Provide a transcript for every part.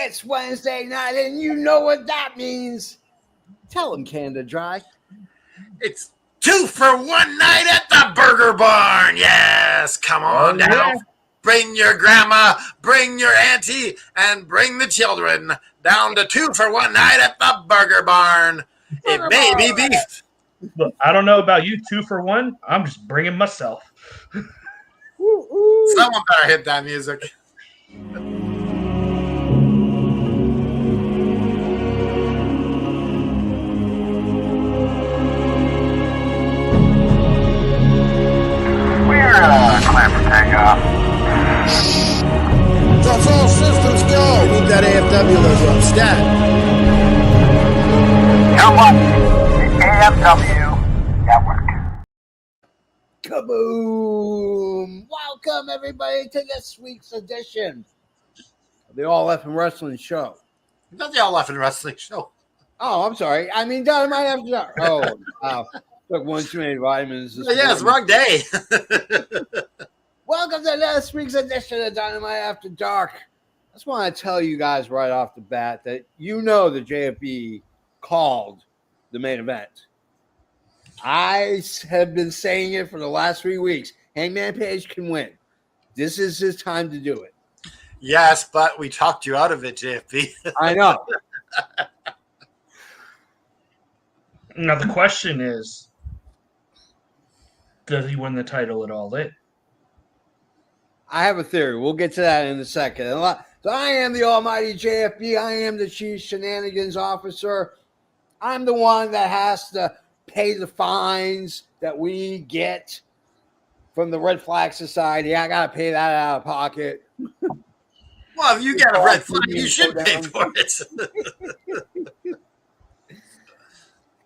It's Wednesday night, and you know what that means. Tell them, Canada Dry. It's 2 for 1 night at the Burger Barn. Yes, come on down. Yeah. Bring your grandma, bring your auntie, and bring the children down to 2 for 1 night at the Burger Barn. It may be beef. Look, I don't know about you, 2 for 1. I'm just bringing myself. Someone better hit that music. Clear for takeoff. That's all systems go. Need that AFW logo up. Stat. You're watching the AFW Network. Kaboom! Welcome, everybody, to this week's edition of the All Effing Wrestling Show. Not the All Effing Wrestling Show. Oh, I'm sorry. I mean, Dynamite After Dark. Oh, wow. Took one too many vitamins. Yeah, it's the wrong day. Welcome to this week's edition of Dynamite After Dark. I just want to tell you guys right off the bat that you know the JFB called the main event. I have been saying it for the last 3 weeks. Hangman Page can win. This is his time to do it. Yes, but we talked you out of it, JFB. I know. Now, the question is, does he win the title at All In? I have a theory. We'll get to that in a second. So I am the almighty JFB. I am the chief shenanigans officer. I'm the one that has to pay the fines that we get from the Red Flag Society. I got to pay that out of pocket. Well, if you get a red flag, you should pay for it.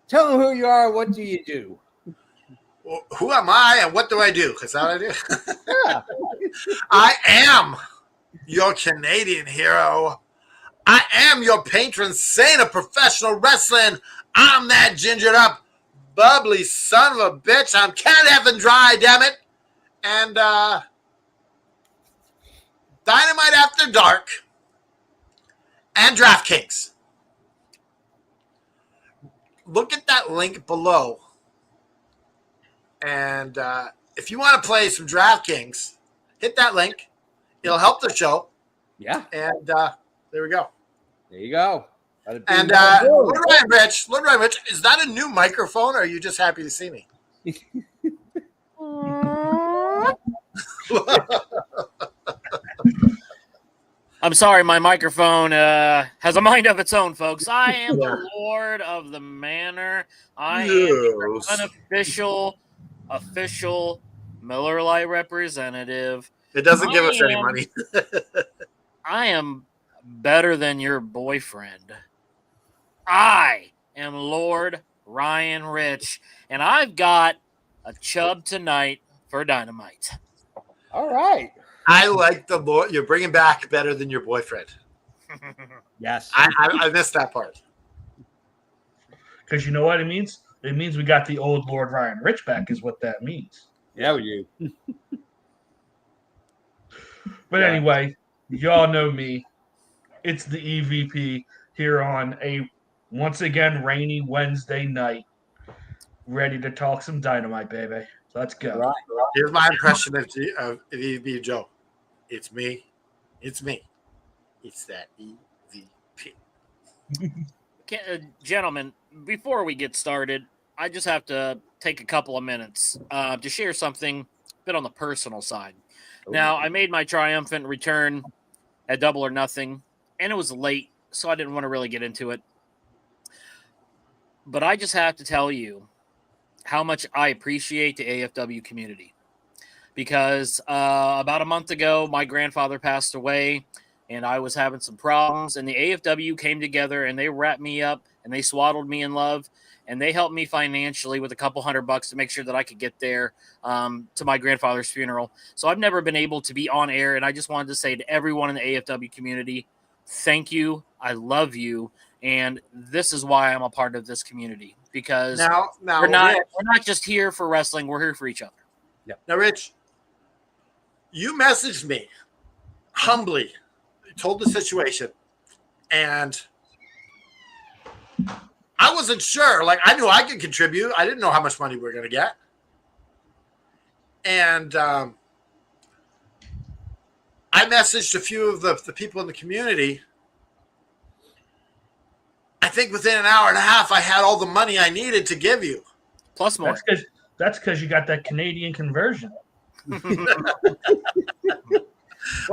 Tell them who you are. What do you do? Well, who am I and what do I do? Because how I do? Yeah. I am your Canadian hero. I am your patron saint of professional wrestling. I'm that gingered up, bubbly son of a bitch. I'm Canada Effing Dry, damn it. And Dynamite After Dark and DraftKings. Look at that link below. And if you want to play some DraftKings, hit that link. It'll help the show. Yeah. And there we go. There you go. And Lord Ryan Rich, is that a new microphone or are you just happy to see me? I'm sorry, my microphone has a mind of its own, folks. I am the Lord of the Manor. I am the official Miller Lite representative. It doesn't give us any money. I am better than your boyfriend. I am Lord Ryan Rich, and I've got a chub tonight for Dynamite. All right. I like the Lord. You're bringing back better than your boyfriend. Yes. I missed that part. Because you know what it means? It means we got the old Lord Ryan Rich back is what that means. Yeah, we do. But anyway, y'all know me. It's the EVP here on a, once again, rainy Wednesday night. Ready to talk some Dynamite, baby. Let's go. Right. Here's my impression of EVP Joe. It's me. It's me. It's that EVP. Gentlemen, before we get started, I just have to take a couple of minutes to share something a bit on the personal side. Ooh. Now, I made my triumphant return at Double or Nothing, and it was late, so I didn't want to really get into it. But I just have to tell you how much I appreciate the AFW community. Because about a month ago, my grandfather passed away, and I was having some problems, and the AFW came together, and they wrapped me up, and they swaddled me in love, and they helped me financially with a couple $100 to make sure that I could get there to my grandfather's funeral. So I've never been able to be on air, and I just wanted to say to everyone in the AFW community, thank you, I love you, and this is why I'm a part of this community, because we're not just here for wrestling, we're here for each other. Yep. Now, Rich, you messaged me humbly, told the situation, And I wasn't sure. Like, I knew I could contribute. I didn't know how much money we were going to get. And I messaged a few of the people in the community. I think within an hour and a half, I had all the money I needed to give you. Plus more. That's because you got that Canadian conversion. I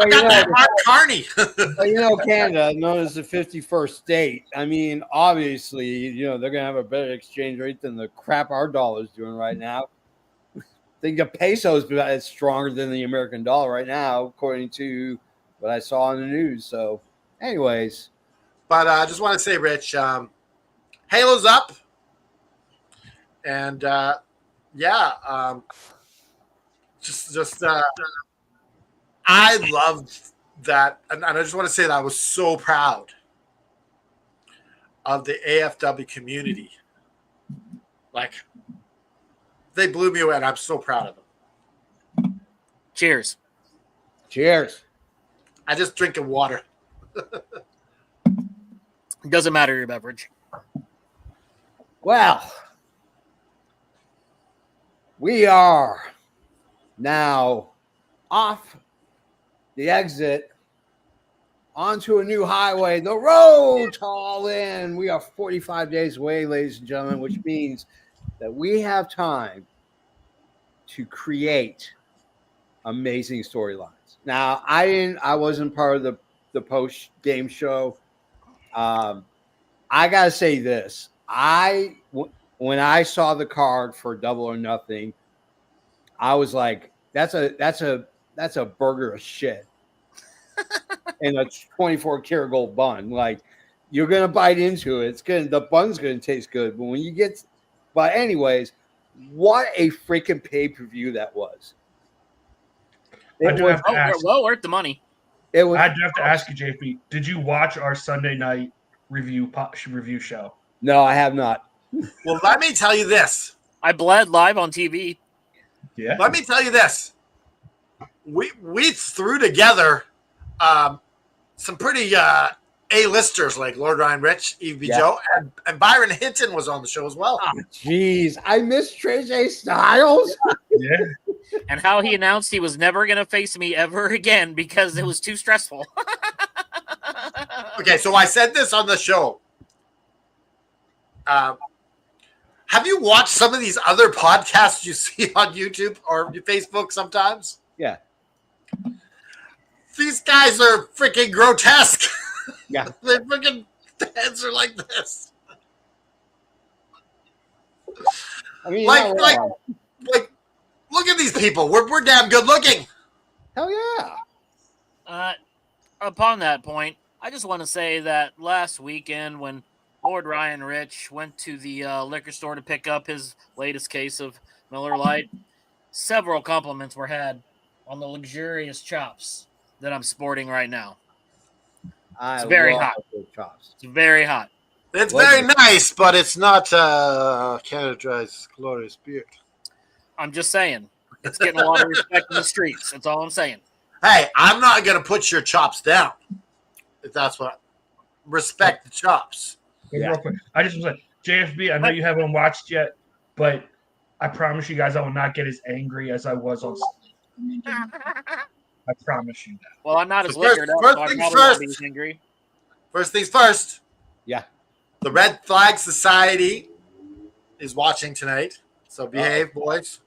got that Mark Carney. Well, Canada, known as the 51st state. I mean, obviously, they're going to have a better exchange rate than the crap our dollar's doing right now. I think the peso is stronger than the American dollar right now, according to what I saw on the news. So, anyways. But I just want to say, Rich, Halo's up. And, I loved that. And I just want to say that I was so proud of the AFW community. Like, they blew me away, and I'm so proud of them. Cheers. Cheers. I just drinking water. Doesn't matter your beverage. Well, we are now off the exit onto a new highway. The road's all in. We are 45 days away, ladies and gentlemen, which means that we have time to create amazing storylines. Now, I wasn't part of the post game show. I gotta say this. When I saw the card for Double or Nothing, I was like, that's a burger of shit and a 24 karat gold bun. Like, you're gonna bite into it. The bun's gonna taste good. But anyways, what a freaking pay-per-view that was. Well worth the money. I do have to ask you, JP, did you watch our Sunday night review show? No, I have not. Well, let me tell you this. I bled live on TV. Yeah. Let me tell you this. We threw together some pretty A-listers like Lord Ryan Rich, EV Joe, and Byron Hinton was on the show as well. Jeez, I miss Trey J. Styles. Yeah. And how he announced he was never going to face me ever again because it was too stressful. Okay, so I said this on the show. Have you watched some of these other podcasts you see on YouTube or Facebook sometimes? Yeah. These guys are freaking grotesque. Yeah. Their freaking heads are like this. I mean, like, look at these people. We're damn good looking. hell yeah. Upon that point, I just want to say that last weekend when Lord Ryan Rich went to the liquor store to pick up his latest case of Miller Lite, several compliments were had on the luxurious chops that I'm sporting right now. It's very hot. It's very hot. It's very nice, but it's not Canada Dry's glorious beer. I'm just saying. It's getting a lot of respect in the streets. That's all I'm saying. Hey, I'm not going to put your chops down. If that's what. Respect the chops. Yeah. Real quick, I just was like, JFB, I know you haven't watched yet, but I promise you guys I will not get as angry as I was on I promise you that. Well, I'm not as So liquored up, so I probably won't be as angry. First things first. Yeah. The Red Flag Society is watching tonight. So behave, boys.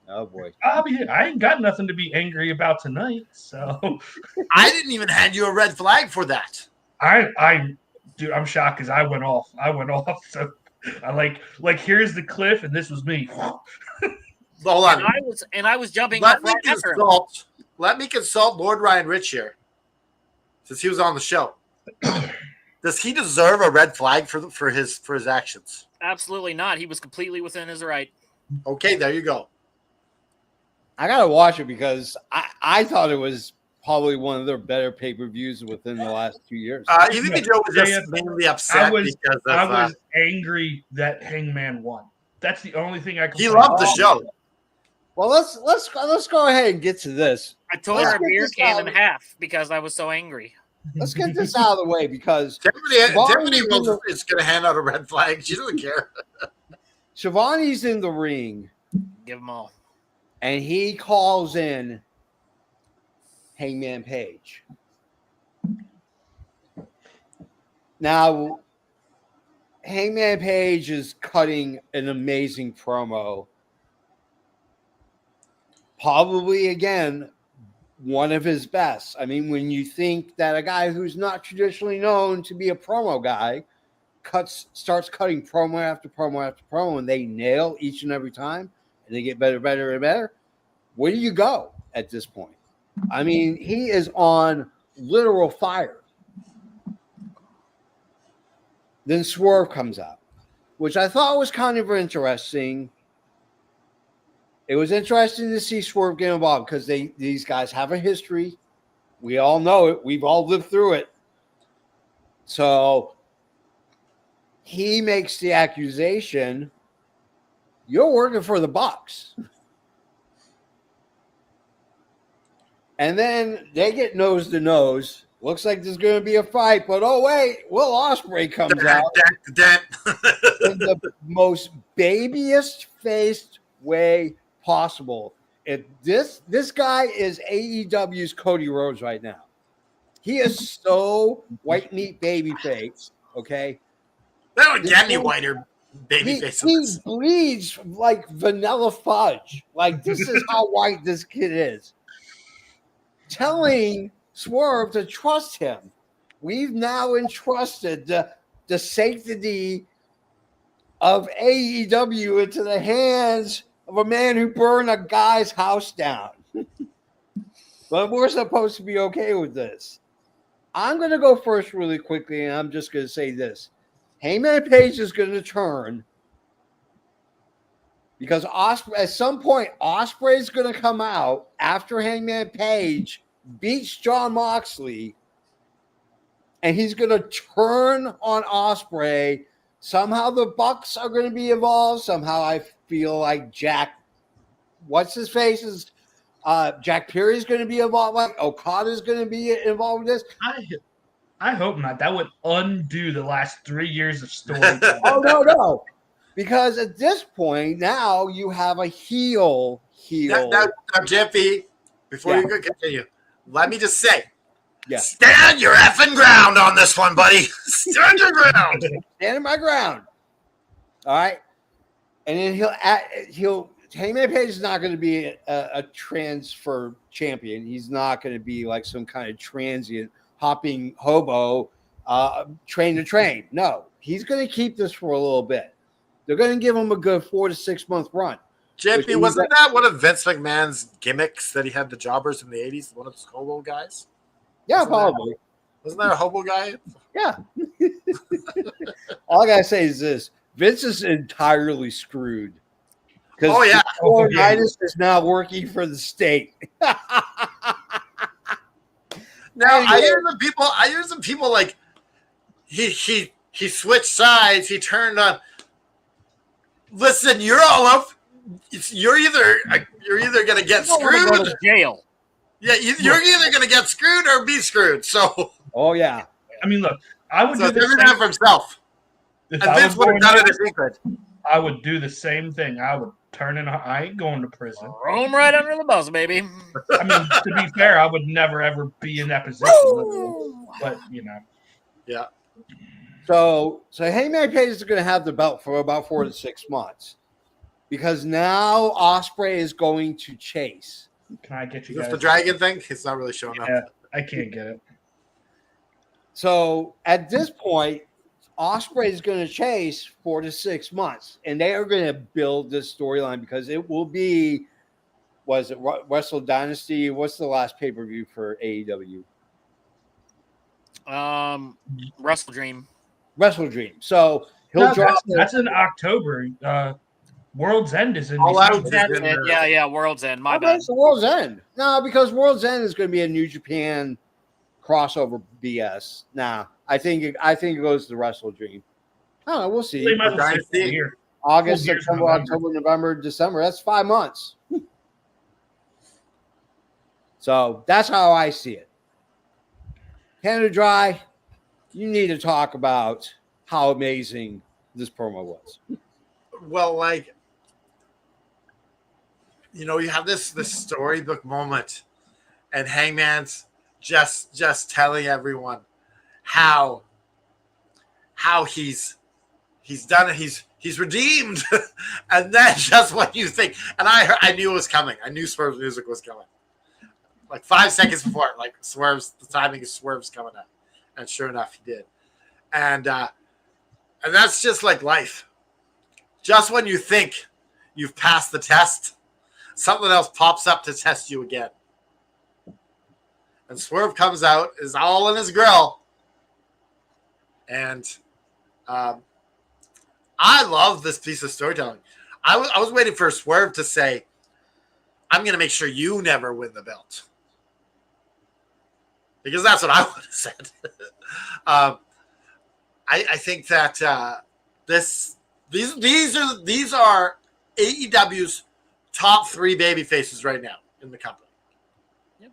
Oh, boy. I ain't got nothing to be angry about tonight, so. I didn't even hand you a red flag for that. Dude, I'm shocked because I went off. So I like here's the cliff, and this was me. Hold on. I was jumping up right after him. Let me consult Lord Ryan Rich here, since he was on the show. Does he deserve a red flag for his actions? Absolutely not. He was completely within his right. Okay, there you go. I got to watch it because I thought it was probably one of their better pay-per-views within the last 2 years. EVP Joe was just mainly upset I was angry that Hangman won. That's the only thing I can. He loved the show. Well, let's go ahead and get to this. I tore our beer can in half because I was so angry. let's get this out of the way because Tiffany is going to hand out a red flag. She doesn't care. Shivani's in the ring. Give them all. And he calls in Hangman Page. Now, Hangman Page is cutting an amazing promo. Probably, again, one of his best. I mean, when you think that a guy who's not traditionally known to be a promo guy starts cutting promo after promo after promo, and they nail each and every time, and they get better, better, and better, where do you go at this point? I mean, he is on literal fire. Then Swerve comes out, which I thought was kind of interesting. It was interesting to see Swerve get involved because these guys have a history. We all know it. We've all lived through it. So he makes the accusation, you're working for the Bucks. And then they get nose to nose. Looks like there's going to be a fight, but oh wait, Will Ospreay comes out in the most babyest faced way possible. If this guy is AEW's Cody Rhodes right now. He is so white meat baby face. Okay, They don't get any whiter baby face. He bleeds like vanilla fudge. Like this is how white this kid is. Telling Swerve to trust him. We've now entrusted the sanctity of AEW into the hands of a man who burned a guy's house down. But we're supposed to be okay with this. I'm going to go first really quickly, and I'm just going to say this. Hangman Page is going to turn because at some point, Ospreay is going to come out after Hangman Page beats Jon Moxley, and he's going to turn on Ospreay. Somehow the Bucks are going to be involved. Somehow I feel like Jack Perry is going to be involved. Like Okada is going to be involved with this. I hope not. That would undo the last 3 years of storytelling. Oh, no. Because at this point, now you have a heel. Now, Jeffy, before you continue, let me just say, stand your effing ground on this one, buddy. Stand your ground. Standing my ground. All right. And then Hangman Page is not going to be a transfer champion. He's not going to be like some kind of transient hopping hobo, train to train. No, he's going to keep this for a little bit. They're going to give him a good 4 to 6 month run. JP, wasn't that one of Vince McMahon's gimmicks that he had the jobbers in the 80s? One of those hobo guys? Yeah, probably. Wasn't there a hobo guy? Yeah. All I got to say is this. Vince is entirely screwed. Oh, yeah. Laurinaitis is now working for the state. Now, I hear some people like he switched sides. He turned on. Listen, you're all up. You're either going to get screwed. Go to jail. Yeah, you're either going to get screwed or be screwed. So. Oh yeah. I mean, look, I would do do the same for himself. If and Vince would have done it if he could. I would do the same thing. I would turn in. I ain't going to prison. Throw him right under the bus, baby. I mean, to be fair, I would never ever be in that position. But Yeah. So Hangman Page is going to have the belt for about 4 to 6 months because now Ospreay is going to chase. Can I get you guys? Is the dragon thing? It's not really showing up. I can't get it. So at this point, Ospreay is going to chase 4 to 6 months, and they are going to build this storyline because it will be. Was it Wrestle Dynasty? What's the last pay-per-view for AEW? Wrestle Dream. Wrestle Dream. So he'll drop. That's in October. World's End is in. Yeah. World's End. My bad. So World's End. No, because World's End is going to be a New Japan crossover BS. Nah, I think it goes to Wrestle Dream. Oh, we'll see. August, September, October, November, December. That's 5 months. So that's how I see it. Canada Dry, you need to talk about how amazing this promo was. Well, like, you know, you have this storybook moment, and Hangman's just telling everyone how he's done it. He's redeemed, and then just what you think. And I knew it was coming. I knew Swerve's music was coming. Like 5 seconds before, like the timing of Swerve's coming up, and sure enough, he did. And that's just like life. Just when you think you've passed the test, something else pops up to test you again. And Swerve comes out, is all in his grill. And I love this piece of storytelling. I was waiting for Swerve to say, I'm going to make sure you never win the belt. Because that's what I would have said. I think that these are AEW's top 3 baby faces right now in the company. Yep.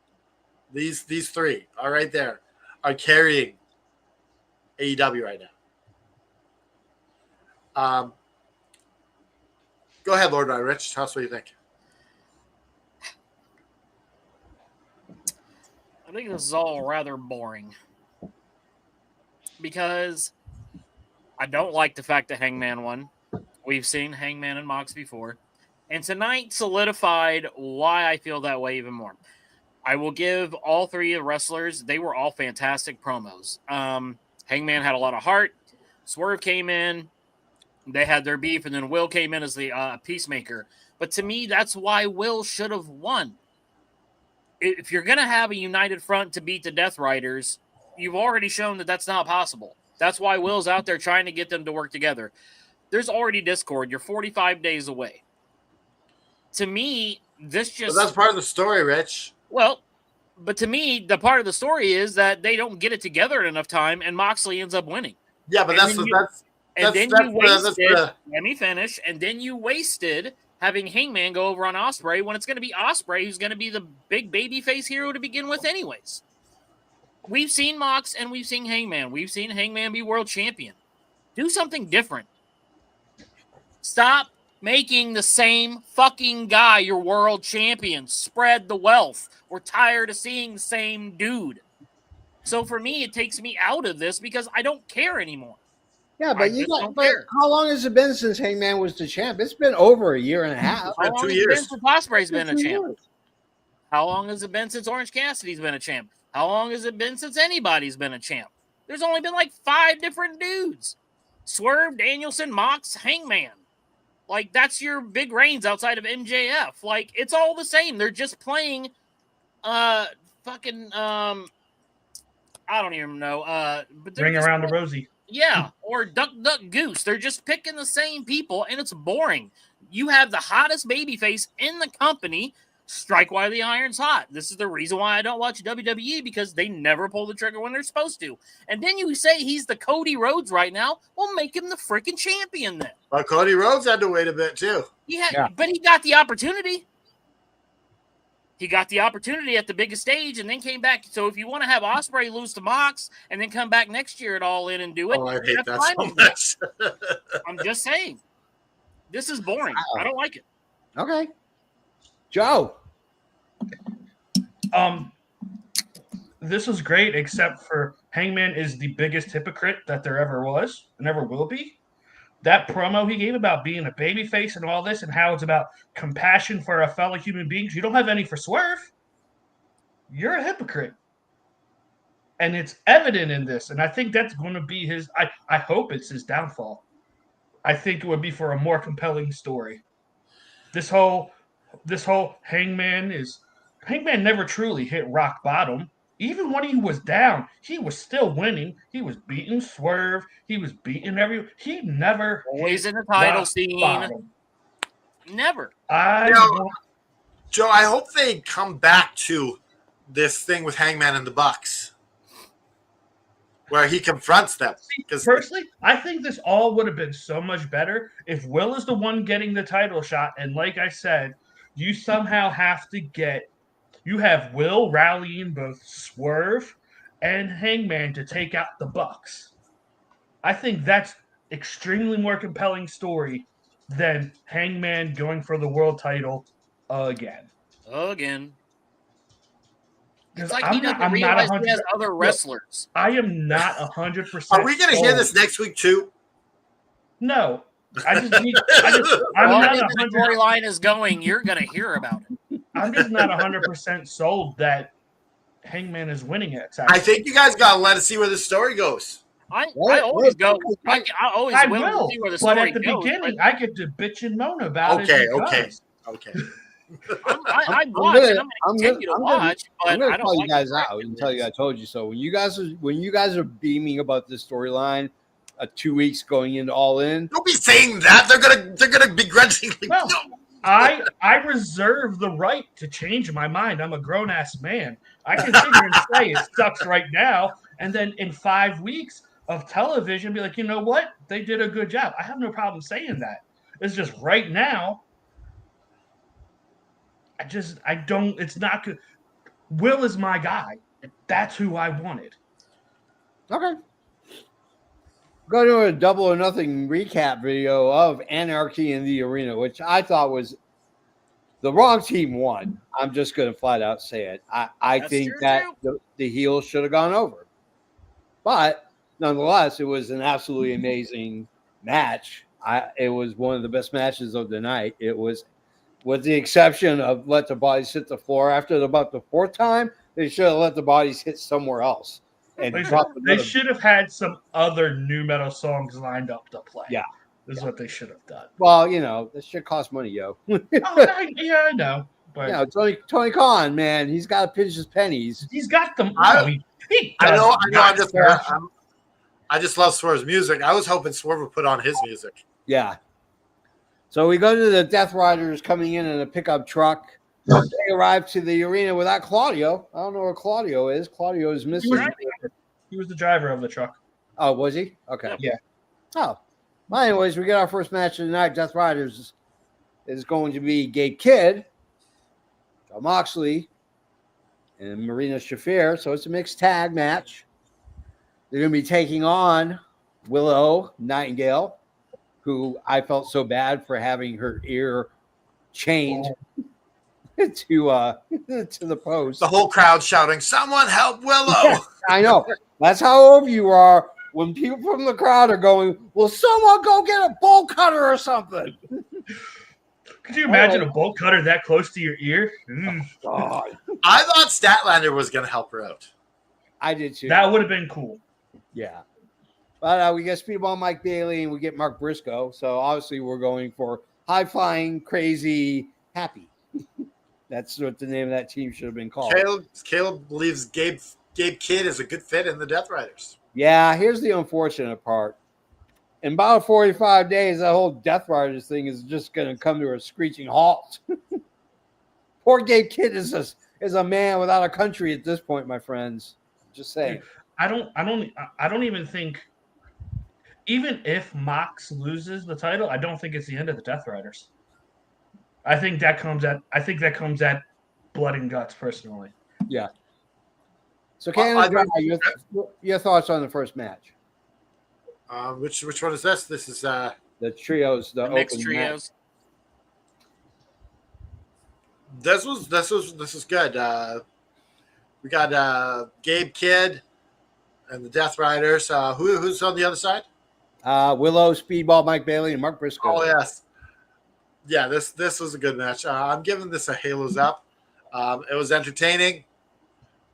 These 3 are right there, are carrying AEW right now. Go ahead, Lord Rich. Tell us what you think. I think this is all rather boring because I don't like the fact that Hangman won. We've seen Hangman and Mox before. And tonight solidified why I feel that way even more. I will give all 3 of the wrestlers, they were all fantastic promos. Hangman had a lot of heart. Swerve came in. They had their beef, and then Will came in as the peacemaker. But to me, that's why Will should have won. If you're going to have a united front to beat the Death Riders, you've already shown that that's not possible. That's why Will's out there trying to get them to work together. There's already discord. You're 45 days away. To me, this just... Well, that's part of the story, Rich. Well, but to me, the part of the story is that they don't get it together in enough time, and Moxley ends up winning. Yeah, but let me finish. And then you wasted having Hangman go over on Ospreay when it's going to be Ospreay who's going to be the big babyface hero to begin with anyways. We've seen Mox and we've seen Hangman. We've seen Hangman be world champion. Do something different. Stop making the same fucking guy your world champion. Spread the wealth. We're tired of seeing the same dude. So for me, it takes me out of this because I don't care anymore. Yeah, but how long has it been since Hangman was the champ? It's been over a year and a half. How long has it been since Ospreay's been a champ? How long has it been since Orange Cassidy's been a champ? How long has it been since anybody's been a champ? There's only been like 5 different dudes. Swerve, Danielson, Mox, Hangman. Like, that's your big reigns outside of MJF. Like, it's all the same. They're just playing I don't even know. But Ring around the rosy. Yeah, or Duck, Duck, Goose. They're just picking the same people, and it's boring. You have the hottest babyface in the company strike while the iron's hot. This is the reason why I don't watch WWE, because they never pull the trigger when they're supposed to. And then you say he's the Cody Rhodes right now. Well, make him the freaking champion then. Well, Cody Rhodes had to wait a bit, too. Yeah, but he got the opportunity. He got the opportunity at the biggest stage and then came back. So if you want to have Ospreay lose to Mox and then come back next year at All In and do it, I hate that so much. I'm just saying. This is boring. I don't like it. Okay. Joe. This was great, except for Hangman is the biggest hypocrite that there ever was and ever will be. That promo he gave about being a babyface and all this and how it's about compassion for a fellow human beings. You don't have any for Swerve. You're a hypocrite. And it's evident in this. And I think that's going to be his, I hope it's his downfall. I think it would be for a more compelling story. This whole Hangman never truly hit rock bottom. Even when he was down, he was still winning. He was beating Swerve. He was beating everyone. He never always in the title scene. Bottom. Never. Joe, I hope they come back to this thing with Hangman and the Bucks, where he confronts them. Personally, I think this all would have been so much better if Will is the one getting the title shot. And like I said, you somehow have to you have Will rallying both Swerve and Hangman to take out the Bucks. I think that's extremely more compelling story than Hangman going for the world title again. Again. It's Because like he doesn't I'm not realize he 100. has other wrestlers. I am not 100%. Are we going to hear this next week too? No, I'm Well, not if the 100. storyline is going, you're going to hear about it. I'm just not 100% sold that Hangman is winning it. I think you guys got to let us see where the story goes. I always go. I always I will will, see where the but story at the goes, beginning, I get to bitch and moan about Okay, it. okay. I watch and I'm going to continue to watch, I'm but gonna I don't call like you guys it. out and tell you I told you so. When you guys are beaming about this storyline, 2 weeks going into All In. Don't be saying that. They're gonna begrudgingly. Well, No. I reserve the right to change my mind. I'm a grown ass man. I can sit here and say it sucks right now, and then in 5 weeks of television, be like, you know what? They did a good job. I have no problem saying that. It's just right now. I don't. It's not good. Will is my guy. That's who I wanted. Okay. Go to a Double or Nothing recap video of Anarchy in the Arena, which I thought was the wrong team won. I'm just going to flat out say it. I That's think true, that too. the heels should have gone over. But nonetheless, it was an absolutely amazing match. It was one of the best matches of the night. It was, with the exception of let the bodies hit the floor. After about the fourth time, they should have let the bodies hit somewhere else. And They should have had some other new metal songs lined up to play. Yeah. This is what they should have done. Well, this shit costs money, yo. Oh, I know. But Tony Khan, man, he's got to pinch his pennies. he's got them. I know. I I just love Swerve's music. I was hoping Swerve would put on his music. Yeah. So we go to the Death Riders coming in a pickup truck. They arrive to the arena without Claudio. I don't know where Claudio is. Claudio is missing. He was the driver of the truck. Oh, was he? Okay. Yeah. Oh. Well, anyways, we get our first match of the night. Death Riders is going to be Gabe Kidd, John Moxley, and Marina Shafir. So it's a mixed tag match. They're going to be taking on Willow Nightingale, who I felt so bad for having her ear chained to the post. The whole crowd shouting, "Someone help Willow!" Yeah, I know. That's how old you are when people from the crowd are going, "Will someone go get a bolt cutter or something?" Could you imagine a bolt cutter that close to your ear? God. I thought Statlander was going to help her out. I did too. That would have been cool. Yeah. But we get Speedball Mike Bailey and we get Mark Briscoe. So obviously we're going for high flying, crazy, happy. That's what the name of that team should have been called. Caleb believes Gabe Kidd is a good fit in the Death Riders. Yeah, here's the unfortunate part. In about 45 days, that whole Death Riders thing is just going to come to a screeching halt. Poor Gabe Kidd is a man without a country at this point, my friends. Just saying. I don't even think, even if Mox loses the title, I don't think it's the end of the Death Riders. I think that comes at blood and guts, personally. Yeah. So, Canada, your thoughts on the first match? Which one is this? This is the trios, the mixed open trios. This was good. We got Gabe Kidd and the Death Riders. Who's on the other side? Willow, Speedball, Mike Bailey, and Mark Briscoe. Oh yes, yeah. This was a good match. I'm giving this a halos up. It was entertaining.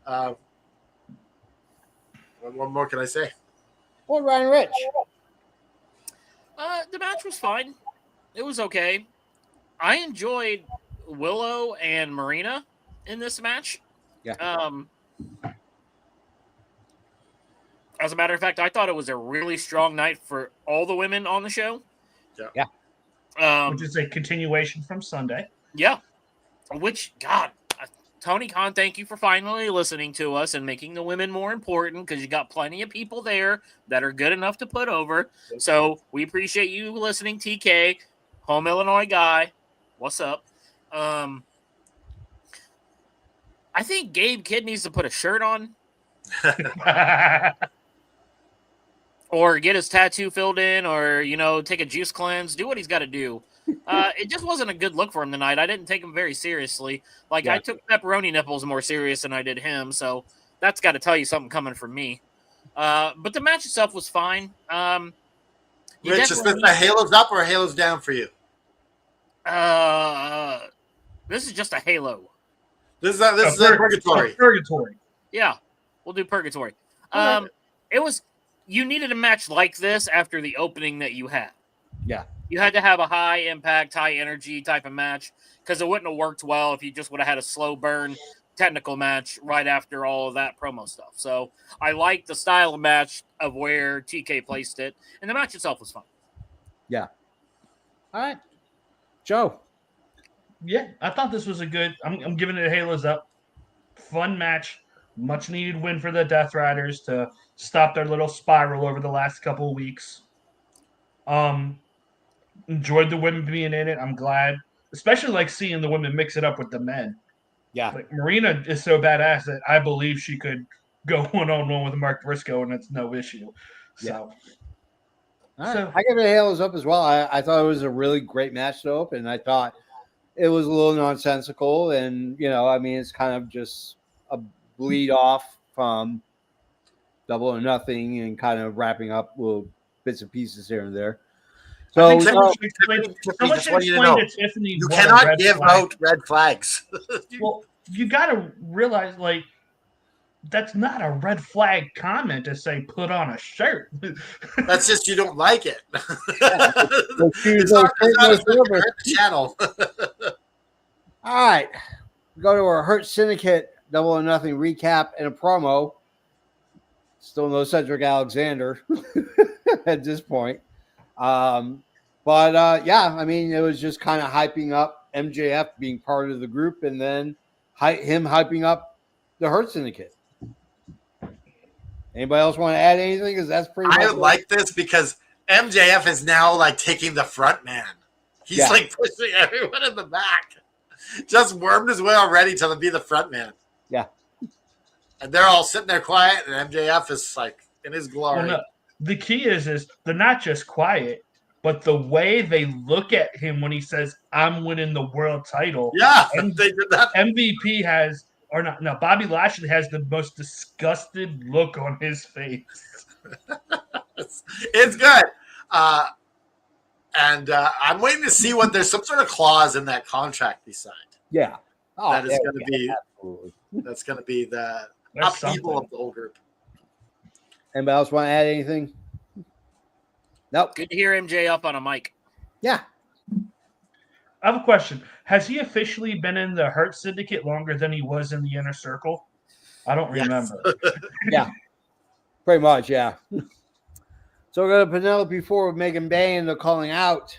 What more can I say? Or Ryan Rich. The match was fine. It was okay. I enjoyed Willow and Marina in this match. Yeah. As a matter of fact, I thought it was a really strong night for all the women on the show. Yeah. Which is a continuation from Sunday. Yeah. Which, God, Tony Khan, thank you for finally listening to us and making the women more important, because you got plenty of people there that are good enough to put over. So we appreciate you listening, TK, home Illinois guy. What's up? I think Gabe Kidd needs to put a shirt on or get his tattoo filled in, or take a juice cleanse, do what he's got to do. It just wasn't a good look for him tonight. I didn't take him very seriously. Like, I took pepperoni nipples more serious than I did him, so that's got to tell you something coming from me. But the match itself was fine. Rich, is this a Halo's up or a Halo's down for you? This is just a Halo. This is a purgatory. Purgatory. Yeah, we'll do purgatory. Right. You needed a match like this after the opening that you had. Yeah. You had to have a high impact, high energy type of match, because it wouldn't have worked well if you just would have had a slow burn technical match right after all of that promo stuff. So I like the style of match of where TK placed it, and the match itself was fun. Yeah. All right. Joe. Yeah, I thought this was a good. I'm giving it a Halos up. Fun match. Much needed win for the Death Riders to stop their little spiral over the last couple of weeks. Enjoyed the women being in it. I'm glad, especially like seeing the women mix it up with the men. Yeah. Like Marina is so badass that I believe she could go one-on-one with Mark Briscoe and it's no issue. So, All right. I give it a Halos up as well. I thought it was a really great match to open. I thought it was a little nonsensical, and it's kind of just a bleed off from Double or Nothing and kind of wrapping up little bits and pieces here and there. So someone should explain to Tiffany. You cannot give out red flags. Well, you got to realize, like, that's not a red flag comment to say put on a shirt. That's just you don't like it. It's not the channel. All right. We go to our Hurt Syndicate Double or Nothing recap and a promo. Still no Cedric Alexander at this point. But it was just kind of hyping up MJF being part of the group, and then him hyping up the Hurt Syndicate. Anybody else want to add anything? Because that's pretty much I like this because MJF is now like taking the front man. He's like pushing everyone in the back. Just wormed his way already to be the front man. Yeah. And they're all sitting there quiet, and MJF is like in his glory. Well, no, the key is they're not just quiet, but the way they look at him when he says, "I'm winning the world title." Yeah, they did that. MVP has, or not? No, Bobby Lashley has the most disgusted look on his face. It's good. And I'm waiting to see what there's some sort of clause in that contract he signed. Yeah. That is going to be. Absolutely. That's going to be the That's upheaval something. of the whole group. Anybody else want to add anything? Nope. Good to hear MJ up on a mic. Yeah. I have a question. Has he officially been in the Hurt Syndicate longer than he was in the Inner Circle? I don't remember. Yeah. Pretty much, yeah. So we're going to Penelope Ford with Megan Bay, and they're calling out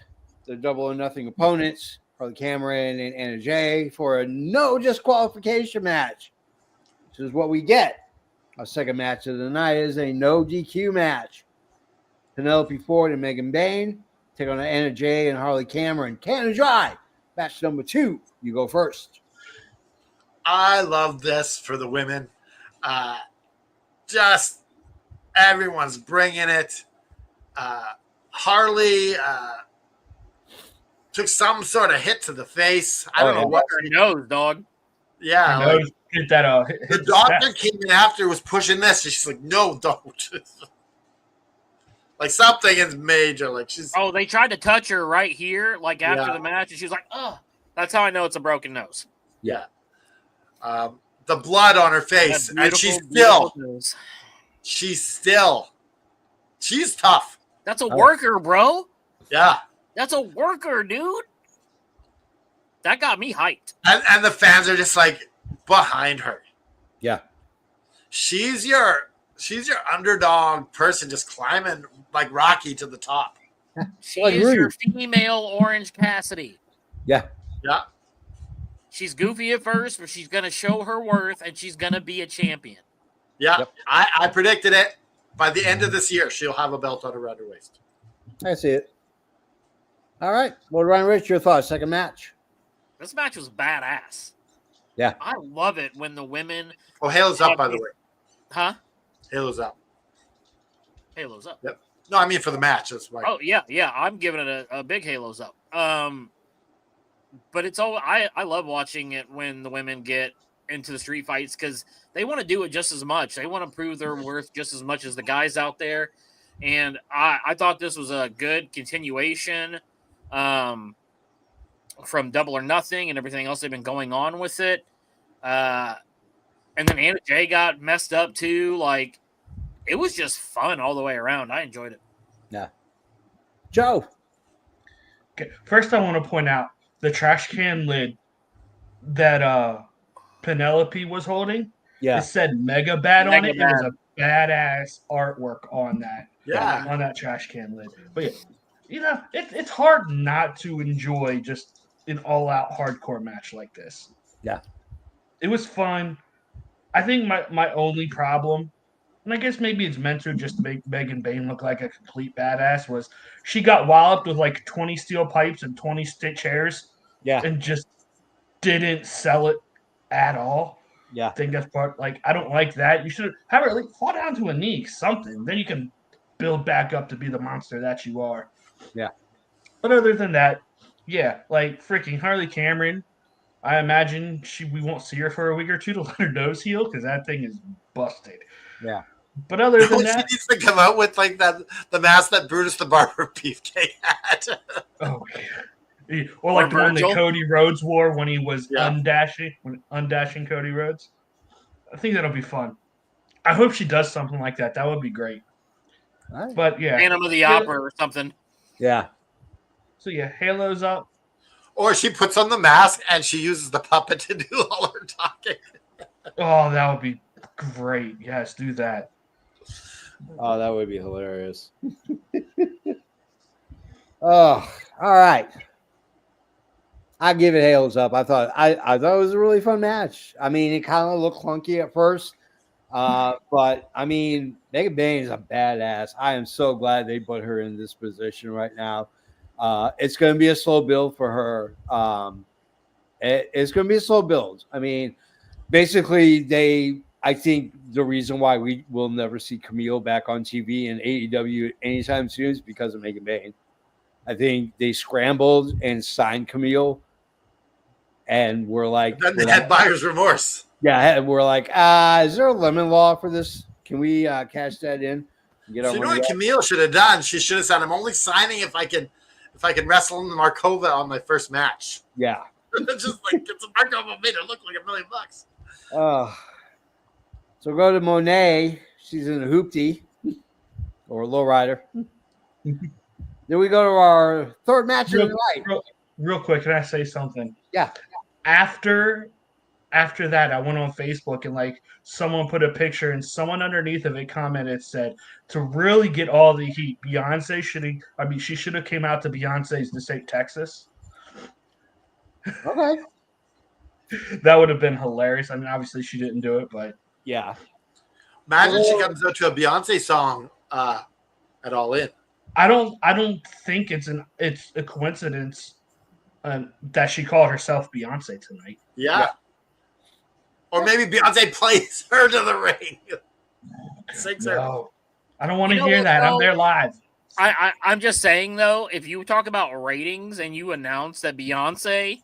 the Double or Nothing opponents, Harley Cameron and Anna Jay, for a no disqualification match. This is what we get. Our second match of the night is a no DQ match. Penelope Ford and Megan Bain take on Anna Jay and Harley Cameron. Cannon Dry. Match number 2. You go first. I love this for the women. Just everyone's bringing it. Harley took some sort of hit to the face. I don't know what Her nose, dog. Yeah, I know, like, hit that, hit the doctor came in after, was pushing this, and she's like, "No, don't." Like something is major. Like she's. Oh, they tried to touch her right here, like after the match, and she was like, "Oh, that's how I know it's a broken nose." Yeah. The blood on her face, and she's tough. That's a worker, bro. Yeah. That's a worker, dude. That got me hyped. And the fans are just like behind her. Yeah. She's your underdog person just climbing like Rocky to the top. She is your female Orange Cassidy. Yeah. Yeah. She's goofy at first, but she's going to show her worth, and she's going to be a champion. Yeah. Yep. I predicted it. By the end of this year, she'll have a belt on her around her waist. I see it. All right. Well, Ryan Rich, your thoughts? Second match. This match was badass. Yeah. I love it when the women. Oh, Halo's up, by the way. Huh? Halo's up. Halo's up. Yep. No, I mean for the match. That's why. Oh yeah. I'm giving it a big Halo's up. But it's all I love watching it when the women get into the street fights because they want to do it just as much. They want to prove their worth just as much as the guys out there. And I thought this was a good continuation from Double or Nothing and everything else they've been going on with it. And then Anna Jay got messed up too. Like, it was just fun all the way around. I enjoyed it. Yeah. Joe. Okay. First, I want to point out the trash can lid that Penelope was holding. Yeah. It said Mega Bad on it. Mega It was a badass artwork on that. Yeah. On that trash can lid. But yeah, you know, it's hard not to enjoy just an all-out hardcore match like this. Yeah. It was fun. I think my only problem, and I guess maybe it's meant to just make Megan Bayne look like a complete badass, was she got walloped with like 20 steel pipes and 20 chairs. Yeah. And just didn't sell it at all. Yeah. I think that's part, like, I don't like that. You should have her like fall down to a knee, something. Then you can build back up to be the monster that you are. Yeah. But other than that, yeah, like freaking Harley Cameron, I imagine we won't see her for a week or two to let her nose heal because that thing is busted. Yeah. But other than She that, needs to come out with like the mask that Brutus the Barber Beefcake had. oh, yeah. Or like the one that Virgil? Cody Rhodes wore when he was Yeah. undashing Cody Rhodes. I think that'll be fun. I hope she does something like that. That would be great. All right. But yeah. Phantom of the Opera or something. Yeah. So yeah, Halo's up. Or she puts on the mask and she uses the puppet to do all her talking. Oh, that would be great. Yes, do that. Oh, that would be hilarious. Oh, all right. I give it Halo's up. I thought it was a really fun match. I mean, it kind of looked clunky at first, but I mean, Megan Bayne is a badass. I am so glad they put her in this position right now. It's going to be a slow build for her. It's going to be a slow build. I mean, basically, I think the reason why we will never see Camille back on TV in AEW anytime soon is because of Megan Bayne. I think they scrambled and signed Camille, and we're like, Then they had buyer's remorse. yeah, we're like, is there a lemon law for this? Can we cash that in? Get So you know what Camille should have done? She should have said, "I'm only signing if I can wrestle in Markova on my first match." Yeah. Just like get some Markova made her look like $1 million. So go to Monet. She's in a hoopty or a lowrider. Then we go to our third match of the night. Real quick, can I say something? Yeah. After that, I went on Facebook and like someone put a picture and someone underneath of it commented said to really get all the heat, Beyonce she should have came out to Beyonce's The State Texas. Okay. That would have been hilarious. I mean, obviously she didn't do it, but Yeah. Imagine she comes out to a Beyonce song at All In. I don't think it's a coincidence that she called herself Beyonce tonight. Yeah. Or maybe Beyonce plays her to the ring. Sings her. No, I don't want to You know hear what, that. I'm though? there live. I'm just saying though, if you talk about ratings and you announce that Beyonce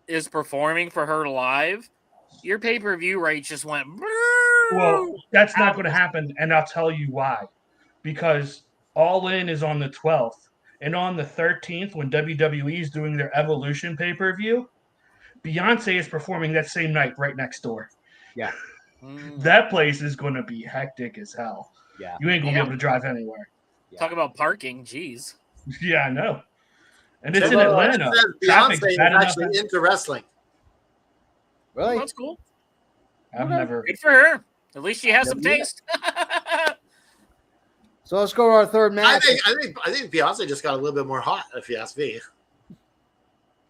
is performing for her live, your pay-per-view rates just went. Well, that's not going to happen, and I'll tell you why. Because All In is on the 12th, and on the 13th, when WWE is doing their Evolution pay-per-view, Beyonce is performing that same night right next door. Yeah. That place is going to be hectic as hell. Yeah. You ain't going to be able to drive anywhere. Talk about parking, jeez. Yeah, I know. And it's in Atlanta. Traffic's Beyonce is bad enough. actually into wrestling. Really? That's cool. I've never. Good for her. At least she has some Yeah. taste. So let's go to our third I match. think Beyonce just got a little bit more hot, if you ask me.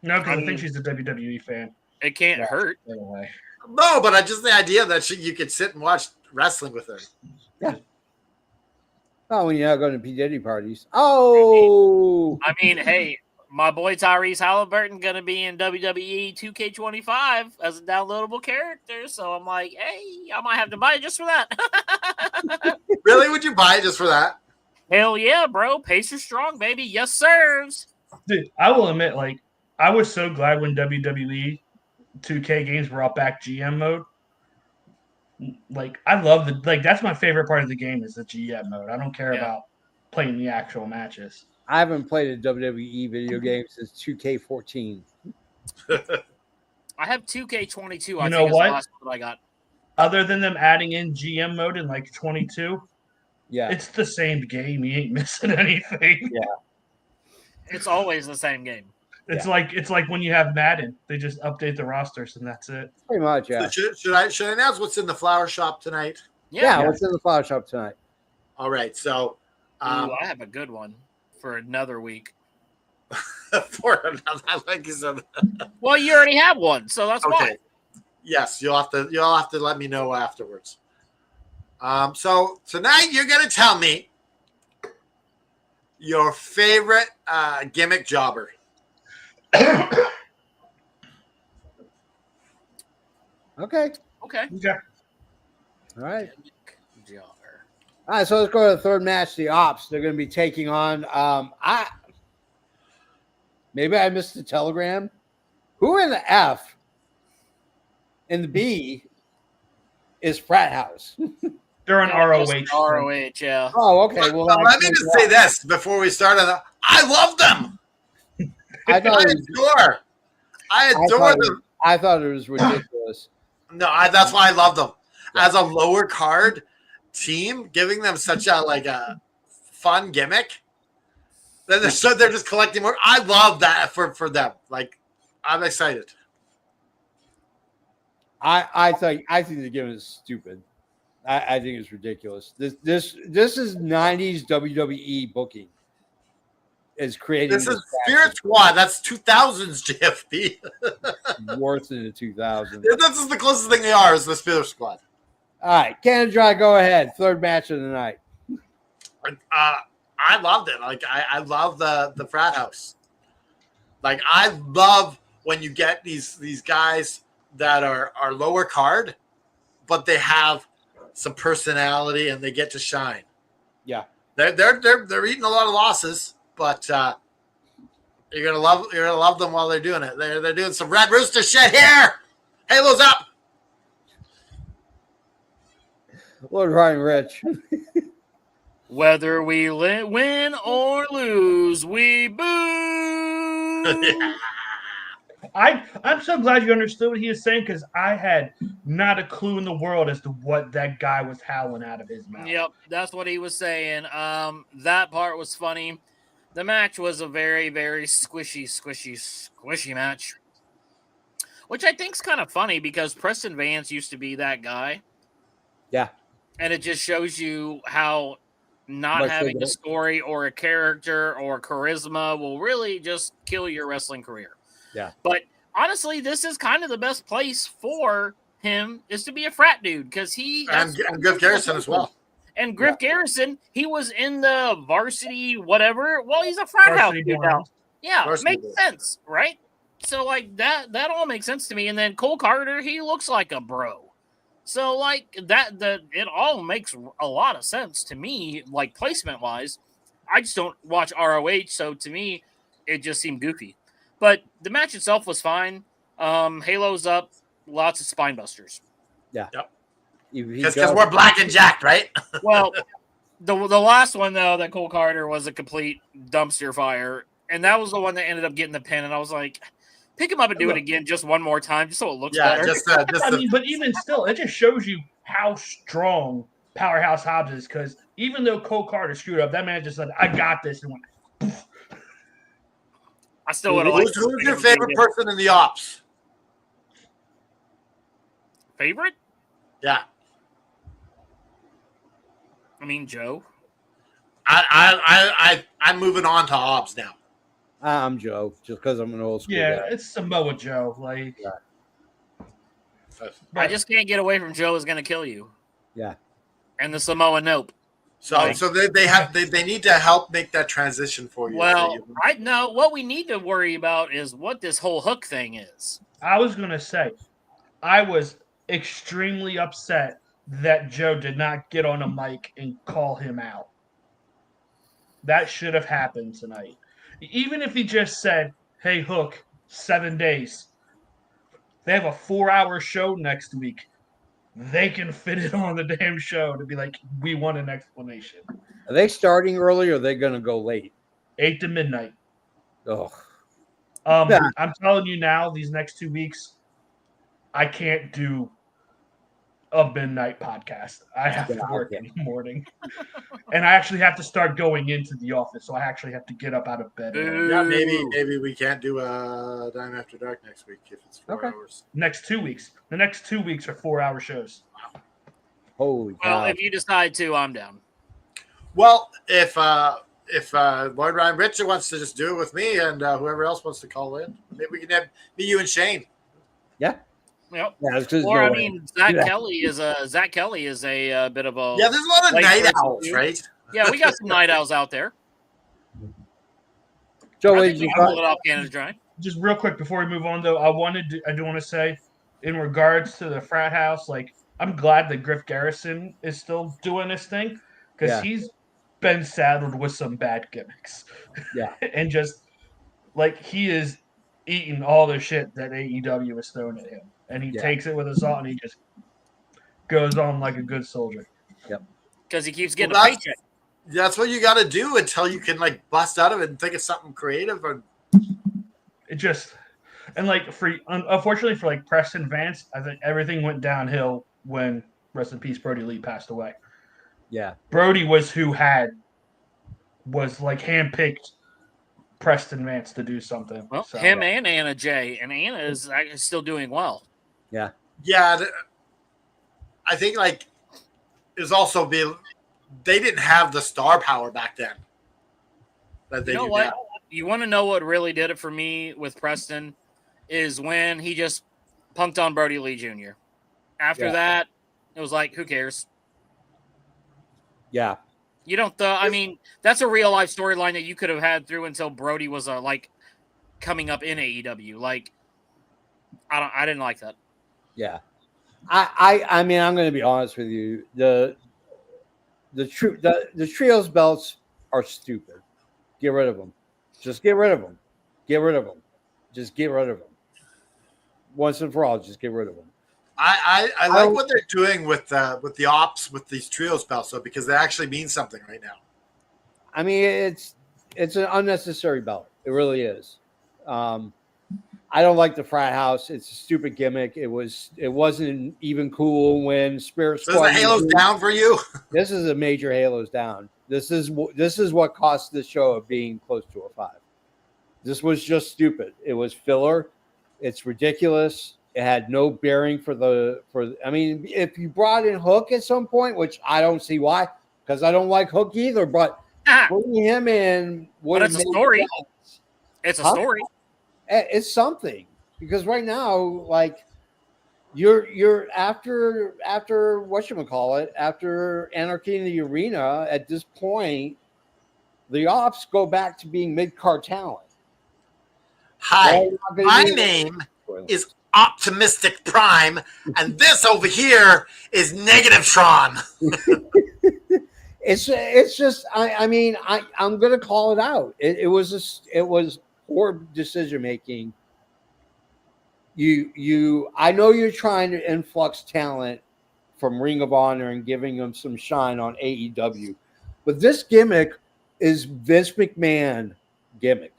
No, because I mean- think she's a WWE fan. It can't hurt. Anyway. No, but just the idea that you could sit and watch wrestling with her. Oh, when you're not going to P. Diddy parties. Oh. I mean, hey, My boy Tyrese Halliburton gonna be in WWE 2K25 as a downloadable character, so I'm like, hey, I might have to buy it just for that. Really? Would you buy it just for that? Hell yeah, bro! Pacer strong, baby. Yes, sirs. Dude, I will admit, like, I was so glad when WWE 2K games brought back GM mode. Like, I love that's my favorite part of the game is the GM mode. I don't care about playing the actual matches. I haven't played a WWE video game since 2K14. I have 2K22. You I know think is what? the last one I got. Other than them adding in GM mode in like 22, Yeah, it's the same game. You ain't missing anything. yeah. It's always the same game. It's like when you have Madden, they just update the rosters and that's it. Pretty much, yeah. So should I announce what's in the flower shop tonight? Yeah, what's in the flower shop tonight? All right, so Ooh, I have a good one for another week. for another, like you said. Well, you already have one, so that's why. Okay. Yes, you'll have to let me know afterwards. So tonight you're gonna tell me your favorite gimmick jobber. Okay. Okay. Yeah. All right. Jobber. All right, so let's go to the third match. The Ops. They're going to be taking on. Maybe I missed the telegram. Who in the F and the B is Frat House? They're on ROH. ROH, yeah. Oh, okay. Well, let me just say this before we start on that. I love them. I adore them. I thought it was ridiculous. No, that's why I love them. As a lower card team, giving them such a fun gimmick. They're just collecting more. I love that for them. Like, I'm excited. I think the gimmick is stupid. I think it's ridiculous. This is 90s WWE booking. Is creating this is Spirit Squad. That's 2000s JFB. Worse than the 2000s. This is the closest thing they are is the Spirit Squad. All right, Cannon Dry, go ahead. Third match of the night. I loved it. Like I love the Frat House. Like I love when you get these guys that are lower card, but they have some personality and they get to shine. Yeah, they're eating a lot of losses. But you're gonna love them while they're doing it. They're doing some Red Rooster shit here. Halo's up. Lord Ryan Rich. Whether we win or lose, we boo. I'm so glad you understood what he was saying because I had not a clue in the world as to what that guy was howling out of his mouth. Yep, that's what he was saying. That part was funny. The match was a very, very squishy match, which I think is kind of funny because Preston Vance used to be that guy. Yeah. And it just shows you how not having a story or a character or charisma will really just kill your wrestling career. Yeah. But honestly, this is kind of the best place for him is to be a frat dude because and Griff Garrison as well. And Griff Garrison, he was in the varsity whatever. Well, he's a frat house dude now. Yeah, makes sense, right? So like that all makes sense to me. And then Cole Carter, he looks like a bro. So like it all makes a lot of sense to me, like placement wise. I just don't watch ROH, so to me, it just seemed goofy. But the match itself was fine. Halo's up, lots of spine busters. Yeah. Yep. Because we're black and jacked, right? Well, the last one though, that Cole Carter was a complete dumpster fire, and that was the one that ended up getting the pin. And I was like, pick him up and do it again, just one more time, just so it looks better. But even still, it just shows you how strong Powerhouse Hobbs is. Because even though Cole Carter screwed up, that man just said, "I got this," and went. Poof. I still would have liked. Who's your favorite person in the Ops? Favorite? Yeah. I mean, Joe. I'm moving on to Hobbs now. I'm Joe, just because I'm an old school Yeah, guy. it's Samoa Joe. Like, I just can't get away from Joe is going to kill you. Yeah. And the Samoa nope. So they need to help make that transition for you. Well, I know what we need to worry about is what this whole Hook thing is. I was going to say, I was extremely upset that Joe did not get on a mic and call him out. That should have happened tonight. Even if he just said, hey, Hook, 7 days. They have a 4-hour show next week. They can fit it on the damn show to be like, we want an explanation. Are they starting early or are they going to go late? 8 to midnight. Oh, I'm telling you now, these next 2 weeks, I can't do a midnight podcast. I have to work in the morning. And I actually have to start going into the office, so I actually have to get up out of bed. Yeah, maybe we can't do a Dime After Dark next week if it's 4 hours. Next 2 weeks. The next 2 weeks are 4-hour shows. holy Well, cow. if you decide to, I'm down. Well, if Lord Ryan Richard wants to just do it with me and whoever else wants to call in, maybe we can have you and Shane. Yeah. Yep. Yeah, it's 'cause Or no I way. mean, Zach Kelly is a bit of a Yeah, there's a lot of Like night Richard owls, too. right? Yeah, we got some night owls out there. Joe, I what think did we you can pull got? it off Canada's dry. Just real quick before we move on, though, I do want to say, in regards to the frat house, like, I'm glad that Griff Garrison is still doing this thing because Yeah. he's been saddled with some bad gimmicks. Yeah. And just, like, he is eating all the shit that AEW is throwing at him. And he takes it with a salt and he just goes on like a good soldier. Because he keeps getting Well, a paycheck. That's what you got to do until you can like bust out of it and think of something creative. Or It just, and like, unfortunately for like Preston Vance, I think everything went downhill when, rest in peace, Brody Lee passed away. Yeah. Brody was like handpicked Preston Vance to do something. Well, So, him and Anna Jay, and Anna is still doing well. Yeah. yeah, I think like it was also they didn't have the star power back then that they You know do what? now. You want to know what really did it for me with Preston is when he just punked on Brody Lee Jr. After Yeah. that, it was like, who cares? Yeah. You don't. I mean, that's a real life storyline that you could have had through until Brody was like coming up in AEW. Like, I didn't like that. Yeah. I mean, I'm going to be honest with you. The trios belts are stupid. Get rid of them. Just get rid of them. Get rid of them. Just get rid of them. Once and for all, just get rid of them. I like what they're doing with the ops with these trios belts though, because they actually mean something right now. I mean, it's an unnecessary belt. It really is. I don't like the frat house. It's a stupid gimmick. It wasn't even cool when Spirit So Squad. is the Halos down for you? This is a major Halos down. This is what cost the show of being close to a 5. This was just stupid. It was filler. It's ridiculous. It had no bearing I mean, if you brought in Hook at some point, which I don't see why, because I don't like Hook either, but bringing him in would But it's a story. sense. It's a Huh? story. It's something, because right now, like, you're after whatchamacallit, after Anarchy in the Arena, at this point, the ops go back to being mid-card talent. Hi, my name is Optimistic Prime, and this over here is Negative Tron. It's just I mean I'm gonna call it out. It was poor decision making. I know you're trying to influx talent from Ring of Honor and giving them some shine on AEW, but this gimmick is Vince McMahon gimmick.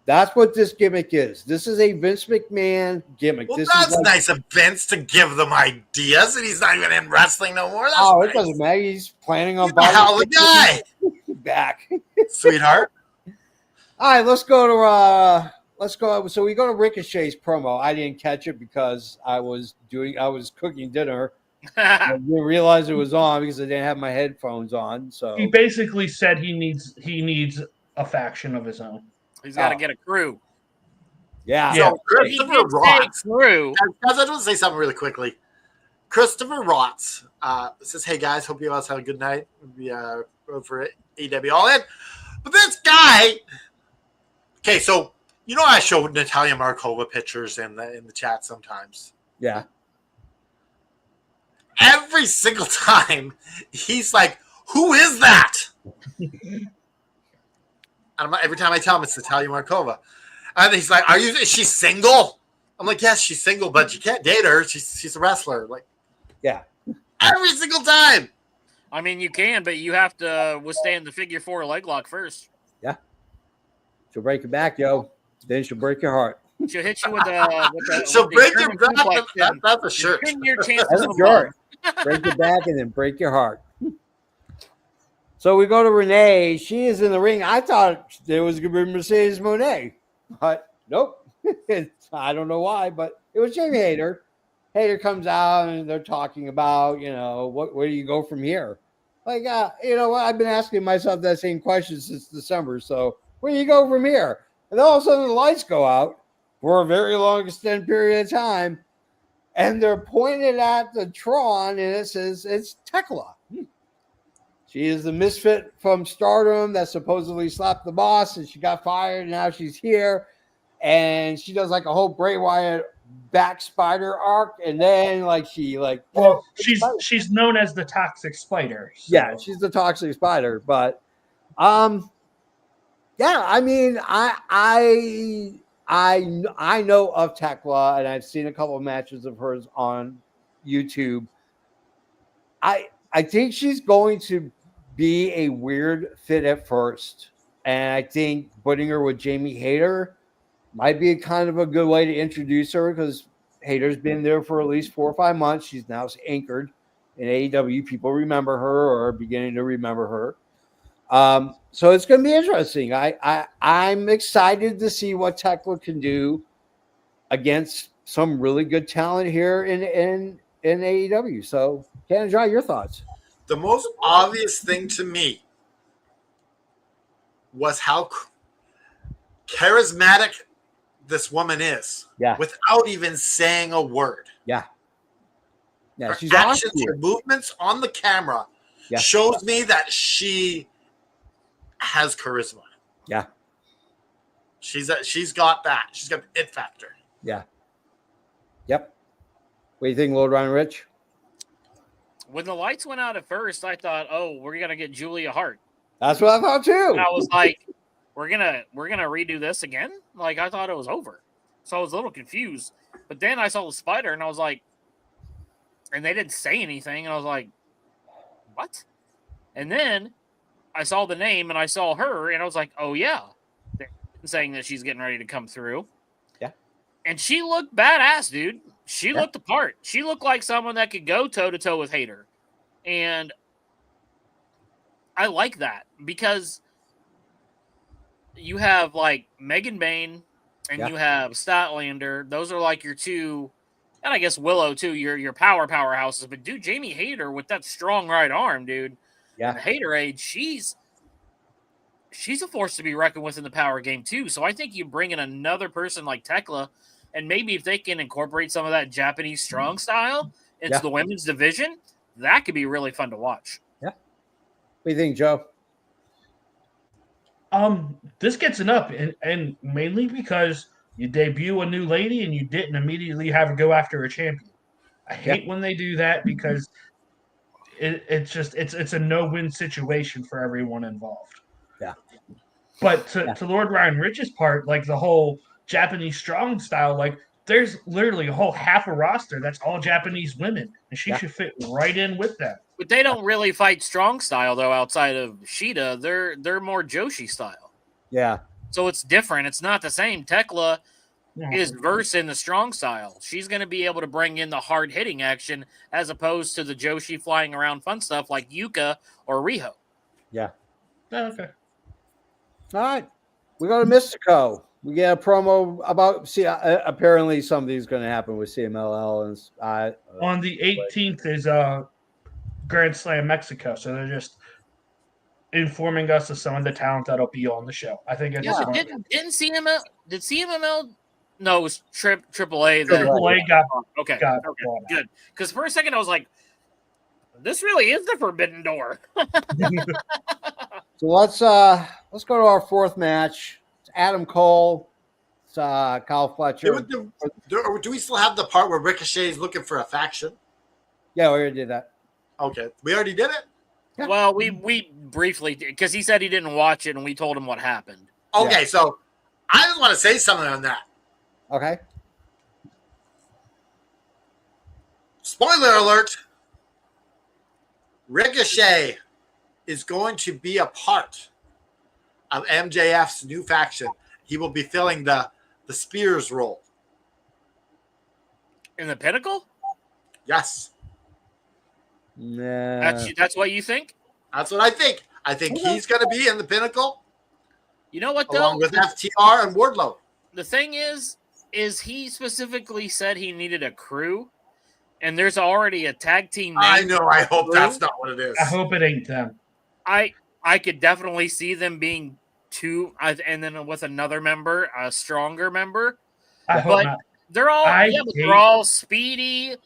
That's what this gimmick is. This is a Vince McMahon gimmick. Well, this that's is like, nice of Vince to give them ideas, and he's not even in wrestling no more. That's oh, nice. it doesn't matter. He's planning on He's a hell of a guy, back. sweetheart. All right, let's go. So we go to Ricochet's promo. I didn't catch it because I was cooking dinner. I didn't realize it was on because I didn't have my headphones on. So he basically said he needs a faction of his own. He's got to get a crew. yeah. So He Christopher did say Ross. crew. Guys, I just want to say something really quickly. Christopher Rotz says, "Hey guys, hope you guys have a good night. We over at AEW All In." But this guy, okay, so you know I show Natalia Markova pictures in the chat sometimes. Yeah. Every single time, he's like, "Who is that?" And every time I tell him it's Natalia Markova, and he's like, Is she single?" I'm like, "Yes, she's single, but you can't date her. She's a wrestler." Like, yeah, every single time. I mean, you can, but you have to withstand the figure 4 leg lock first. Yeah. She'll break your back, yo. Then she'll break your heart. She'll hit you with the She'll break your German back. suplex That's a shirt. and pin your chances That's a of shirt. Break your back and then break your heart. So we go to Renee. She is in the ring. I thought there was going to be Mercedes Moné, but nope. I don't know why, but it was Jamie Hayter. Hayter comes out and they're talking about, where do you go from here? Like, you know what? I've been asking myself that same question since December. So where do you go from here? And then all of a sudden the lights go out for a very long extended period of time. And they're pointed at the Tron and it says it's Tekla. She is the misfit from Stardom that supposedly slapped the boss and she got fired. And now she's here. And she does like a whole Bray Wyatt back spider arc. And then she's known as the Toxic Spider. So. Yeah, she's the Toxic Spider. But yeah, I mean, I know of Tekla and I've seen a couple of matches of hers on YouTube. I think she's going to be a weird fit at first. And I think putting her with Jamie Hayter might be kind of a good way to introduce her because Hayter's been there for at least 4 or 5 months. She's now anchored in AEW. People remember her or are beginning to remember her. So it's going to be interesting. I'm excited to see what Tekla can do against some really good talent here in AEW. So, Ken, John, your thoughts? The most obvious thing to me was how charismatic this woman is. Yeah. Without even saying a word. Yeah. Yeah. Her She's actions, awesome. her movements on the camera shows me that she has charisma. Yeah. She's got that. She's got the it factor. Yeah. Yep. What do you think, Lord Ryan Rich? When the lights went out at first, I thought, "Oh, we're gonna get Julia Hart." That's what I thought too. And I was like, "We're gonna redo this again?" Like I thought it was over, so I was a little confused. But then I saw the spider, and I was like, and they didn't say anything, and I was like, "What?" And then I saw the name, and I saw her, and I was like, "Oh yeah," they're saying that she's getting ready to come through. Yeah, and she looked badass, dude. She looked the part. She looked like someone that could go toe-to-toe with Hayter. And I like that because you have like Megan Bain and you have Statlander. Those are like your two, and I guess Willow too, your powerhouses. But dude, Jamie Hayter with that strong right arm, dude. Yeah. In the Hayter age, she's a force to be reckoned with in the power game too. So I think you bring in another person like Tekla. And maybe if they can incorporate some of that Japanese strong style into the women's division, that could be really fun to watch. Yeah. What do you think, Joe? This gets an up, and mainly because you debut a new lady and you didn't immediately have her go after a champion. I hate when they do that because it's a no-win situation for everyone involved. Yeah. But to Lord Ryan Rich's part, like the whole Japanese strong style, like there's literally a whole half a roster that's all Japanese women, and she should fit right in with them. But they don't really fight strong style though. Outside of Shida, they're more Joshi style. Yeah. So it's different. It's not the same. Tekla is versed in the strong style. She's going to be able to bring in the hard hitting action as opposed to the Joshi flying around fun stuff like Yuka or Riho. Yeah. Okay. All right. We go to Mystico. We get a promo about apparently something's going to happen with CMLL and on the 18th is Grand Slam Mexico, so they're just informing us of some of the talent that'll be on the show. I think it's didn't CMLL No, it was AAA. Triple A got Okay, got good. Because for a second I was like, this really is the forbidden door. So let's go to our fourth match. It's Adam Cole. It's Kyle Fletcher. Do we still have the part where Ricochet is looking for a faction? Yeah, we already did that. Okay, we already did it. Yeah. Well, we briefly did, because he said he didn't watch it, and we told him what happened. Okay, Yeah. so I just want to say something on that. Okay. Spoiler alert. Ricochet is going to be a part of MJF's new faction. He will be filling the Spears role. In the Pinnacle? Yes. Nah. That's what you think? That's what I think. I think he's going to be in the Pinnacle You know what, though? along with FTR and Wardlow. The thing is he specifically said he needed a crew, and there's already a tag team name. I know. I hope that's not what it is. I hope it ain't them. I could definitely see them being two, and then with another member, a stronger member. I hope But not. they're all but they're all speedy,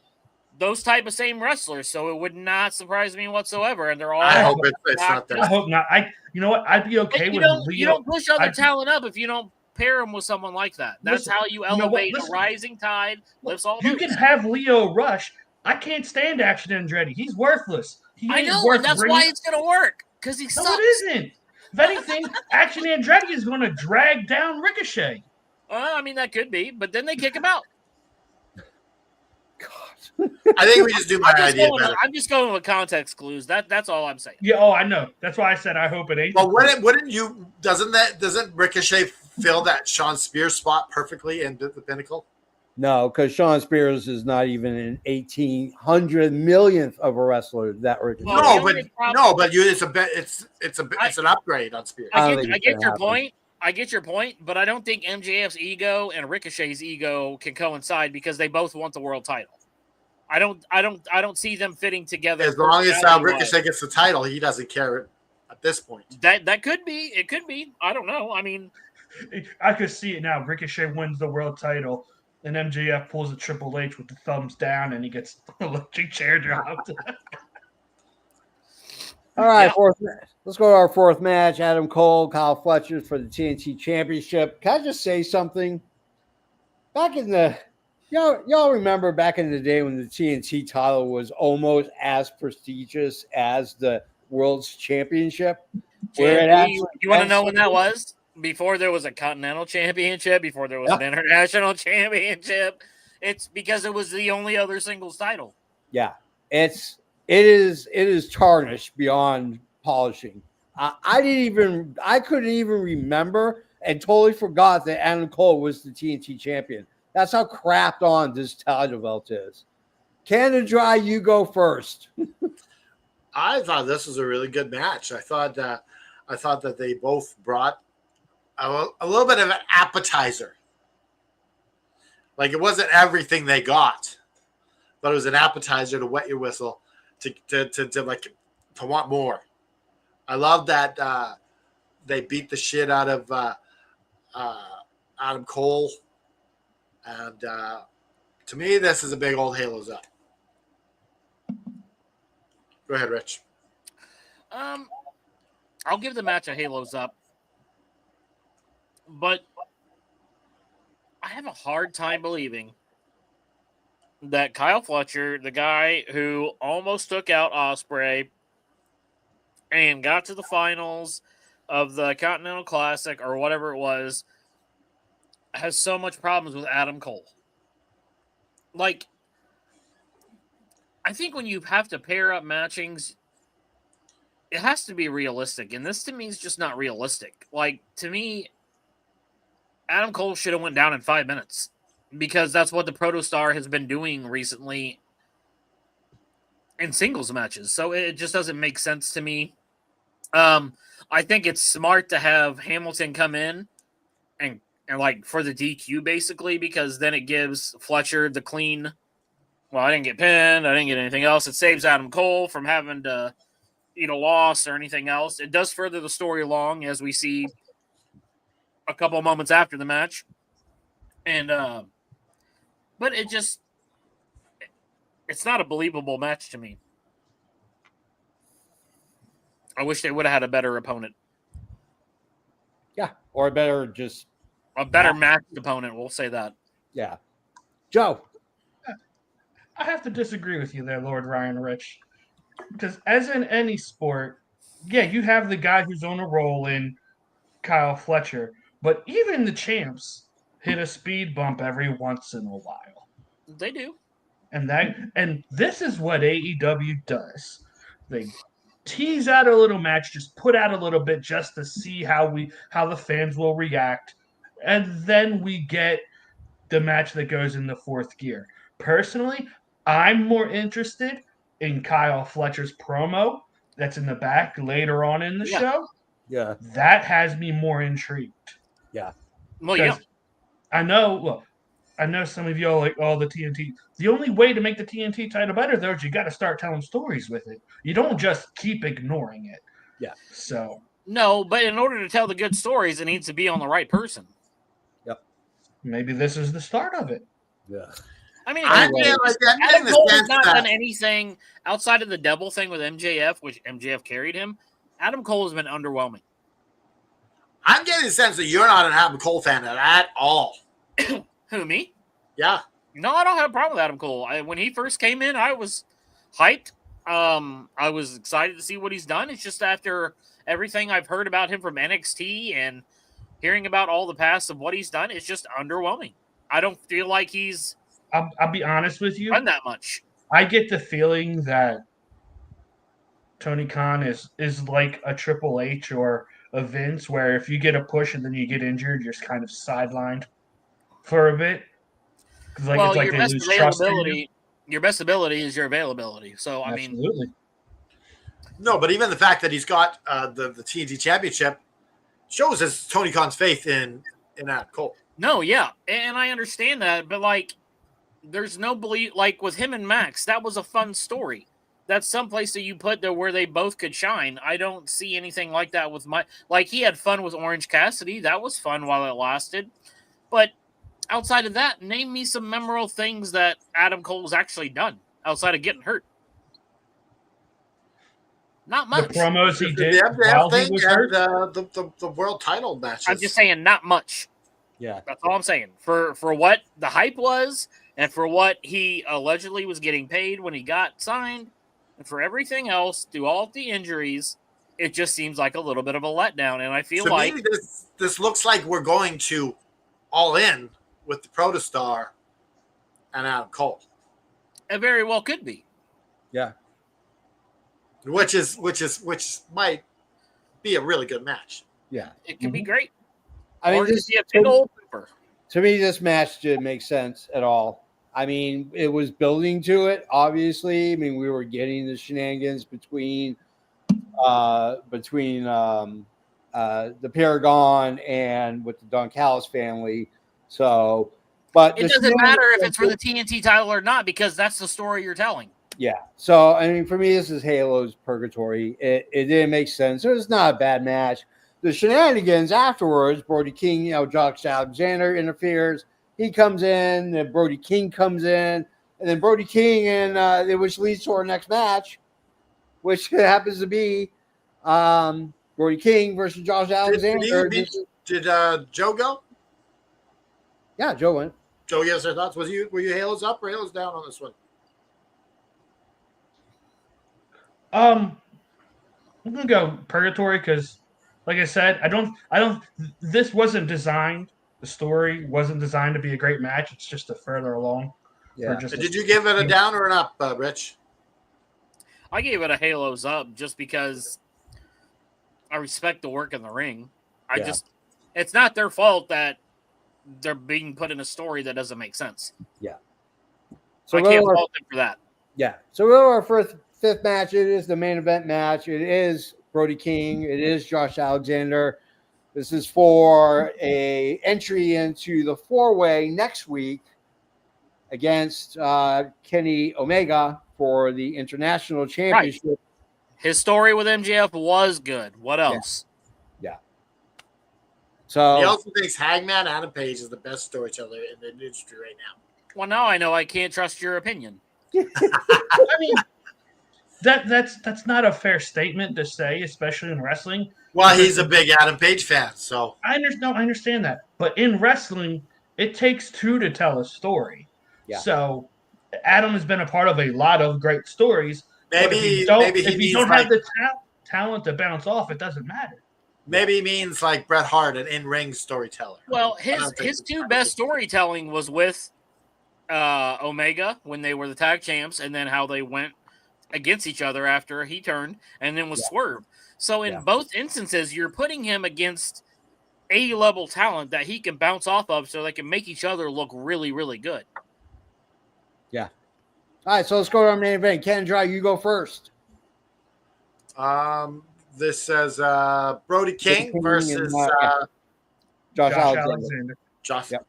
those type of same wrestlers. So it would not surprise me whatsoever. And they're all. I hope it's not I that. hope not. You know what? I'd be okay with Leo. You don't push other talent up if you don't pair them with someone like that. That's how you elevate a rising tide. Lifts all. You can have Leo Rush. I can't stand Action Andretti. He's worthless. I know, and that's why it's going to work, because he sucks. No, it isn't. If anything, Action Andretti is going to drag down Ricochet. I mean, that could be, but then they kick him out. God. I think we just do my idea better. I'm just going with context clues. That's all I'm saying. Yeah, I know. That's why I said I hope it ain't. Well, wouldn't you? Doesn't Ricochet fill that Sean Spears spot perfectly in the Pinnacle? No, because Sean Spears is not even an 1,800 millionth of a wrestler that Ricochet. It's an upgrade on Spears. I get your point. I get your point, but I don't think MJF's ego and Ricochet's ego can coincide because they both want the world title. I don't see them fitting together. As long as Ricochet gets the title, he doesn't care at this point. That could be. It could be. I don't know. I mean, I could see it now. Ricochet wins the world title, and MJF pulls a Triple H with the thumbs down, and he gets electric chair dropped. All right, let's go to our fourth match. Adam Cole, Kyle Fletcher for the TNT Championship. Can I just say something? Back in the y'all remember back in the day when the TNT title was almost as prestigious as the World's Championship? You want to know when that was? Before there was a Continental Championship, before there was an International Championship. It's because it was the only other singles title. Yeah, it is tarnished beyond polishing. I couldn't even remember and totally forgot that Adam Cole was the TNT champion. That's how crapped on this title belt is. Canada Dry, you go first. I thought this was a really good match. I thought that they both brought a little bit of an appetizer. Like it wasn't everything they got, but it was an appetizer to wet your whistle to want more. I love that they beat the shit out of Adam Cole, and to me, this is a big old Halos up. Go ahead, Rich. I'll give the match a Halos up, but I have a hard time believing that Kyle Fletcher, the guy who almost took out Ospreay and got to the finals of the Continental Classic or whatever it was, has so much problems with Adam Cole. Like, I think when you have to pair up matchings, it has to be realistic. And this to me is just not realistic. Like, to me, Adam Cole should have went down in 5 minutes because that's what the Protostar has been doing recently in singles matches. So it just doesn't make sense to me. I think it's smart to have Hamilton come in and like for the DQ basically, because then it gives Fletcher the clean. Well, I didn't get pinned. I didn't get anything else. It saves Adam Cole from having to eat a loss or anything else. It does further the story along as we see a couple moments after the match. And but it's not a believable match to me. I wish they would have had a better opponent. Yeah, or better just a better matched opponent. We'll say that. Yeah, Joe. I have to disagree with you there, Lord Ryan Rich, because as in any sport, yeah, you have the guy who's on a roll in Kyle Fletcher, but even the champs hit a speed bump every once in a while. They do. And this is what AEW does. They tease out a little match, just put out a little bit just to see how the fans will react. And then we get the match that goes in the fourth gear. Personally, I'm more interested in Kyle Fletcher's promo that's in the back later on in the show. Yeah. That has me more intrigued. Yeah. Well, yeah. I know some of y'all like, the TNT. The only way to make the TNT title better, though, is you got to start telling stories with it. You don't just keep ignoring it. Yeah. So. No, but in order to tell the good stories, it needs to be on the right person. Yep. Maybe this is the start of it. Yeah. I mean, Adam Cole has not done anything outside of the double thing with MJF, which MJF carried him. Adam Cole has been underwhelming. I'm getting the sense that you're not an Adam Cole fan at all. Who, me? Yeah. No, I don't have a problem with Adam Cole. When he first came in, I was hyped. I was excited to see what he's done. It's just after everything I've heard about him from NXT and hearing about all the past of what he's done, it's just underwhelming. I don't feel like he's I'll be honest with you. Done that much. I get the feeling that Tony Khan is like a Triple H or a Vince, where if you get a push and then you get injured, you're just kind of sidelined for a bit. Like, well, it's like your best availability. Your best ability is your availability. So absolutely. No, but even the fact that he's got the TNT Championship shows us Tony Khan's faith in Adam Cole. No, yeah, and I understand that, but like, there's no belief. Like with him and Max, that was a fun story. That's someplace that you put there where they both could shine. I don't see anything like that with he had fun with Orange Cassidy. That was fun while it lasted. But outside of that, name me some memorable things that Adam Cole's actually done outside of getting hurt. Not much. The promos he did while he was hurt. The world title matches. I'm just saying, not much. Yeah. That's all I'm saying. For what the hype was and for what he allegedly was getting paid when he got signed, and for everything else, through all the injuries, it just seems like a little bit of a letdown. And I feel like maybe this looks like we're going to all in with the Protostar and Adam Cole. It very well could be. Yeah. Which might be a really good match. Yeah. It could be great. I mean, to me, this match didn't make sense at all. I mean, it was building to it, obviously. I mean, we were getting the shenanigans between the Paragon and with the Don Callis family. So, but it doesn't matter if it's for the TNT title or not, because that's the story you're telling. Yeah. So, I mean, for me, this is Halo's purgatory. It didn't make sense. It was not a bad match. The shenanigans afterwards, Brody King, Josh Alexander interferes. He comes in, then Brody King comes in, and then Brody King, and which leads to our next match, which happens to be Brody King versus Josh Alexander. Did Joe go? Yeah, Joe went. Joe, yes, their thoughts. Were you Halo's up or Halo's down on this one? I'm gonna go purgatory because, like I said, I don't. This wasn't designed. The story wasn't designed to be a great match. It's just a further along. Yeah. Did you give it a down or an up, Rich? I gave it a Halo's up just because I respect the work in the ring. It's not their fault that they're being put in a story that doesn't make sense. Yeah. So I can't fault them for that. Yeah. So our fifth match, it is the main event match. It is Brody King. It is Josh Alexander. This is for a entry into the four-way next week against Kenny Omega for the International Championship. Right. His story with MJF was good. What else? Yeah. So He also thinks Hangman Adam Page is the best storyteller in the industry right now. Well, now I know I can't trust your opinion. I mean, that's not a fair statement to say, especially in wrestling. Well, he's a big Adam Page fan, so I understand that, but in wrestling, it takes two to tell a story. Yeah. So Adam has been a part of a lot of great stories. But maybe if you means don't like have the talent to bounce off, it doesn't matter. maybe he means like Bret Hart, an in-ring storyteller. Well, I don't think his it's- two best storytelling was with Omega when they were the tag champs, and then how they went against each other after he turned, and then with Swerve. So in both instances, you're putting him against A-level talent that he can bounce off of, so they can make each other look really, really good. yeah. All right, so let's go to our main event. Ken Dry, you go first. This says Brody King King versus and, Josh Josh Alexander. Alexander. Josh. Yep.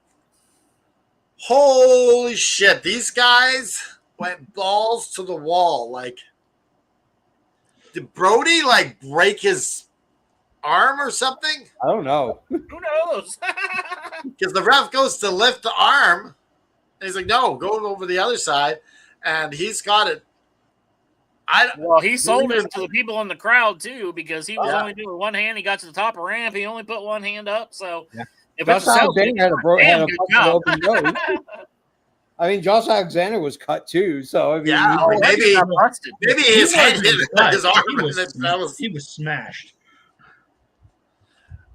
Holy shit! These guys went balls to the wall. Like, did Brody like break his arm or something? I don't know. Who knows? Because the ref goes to lift the arm, and he's like, "No, go over the other side," and he's got it. Well, he sold it to the people in the crowd too, because he was Yeah. only doing one hand. He got to the top of the ramp. He only put one hand up. So Yeah. if Josh it's a sell, Alexander had a damn had good busted job. open nose. I mean, Josh Alexander was cut too, so I mean, Yeah, Oh, maybe he got busted. maybe his head hit his arm, He and that was he was smashed.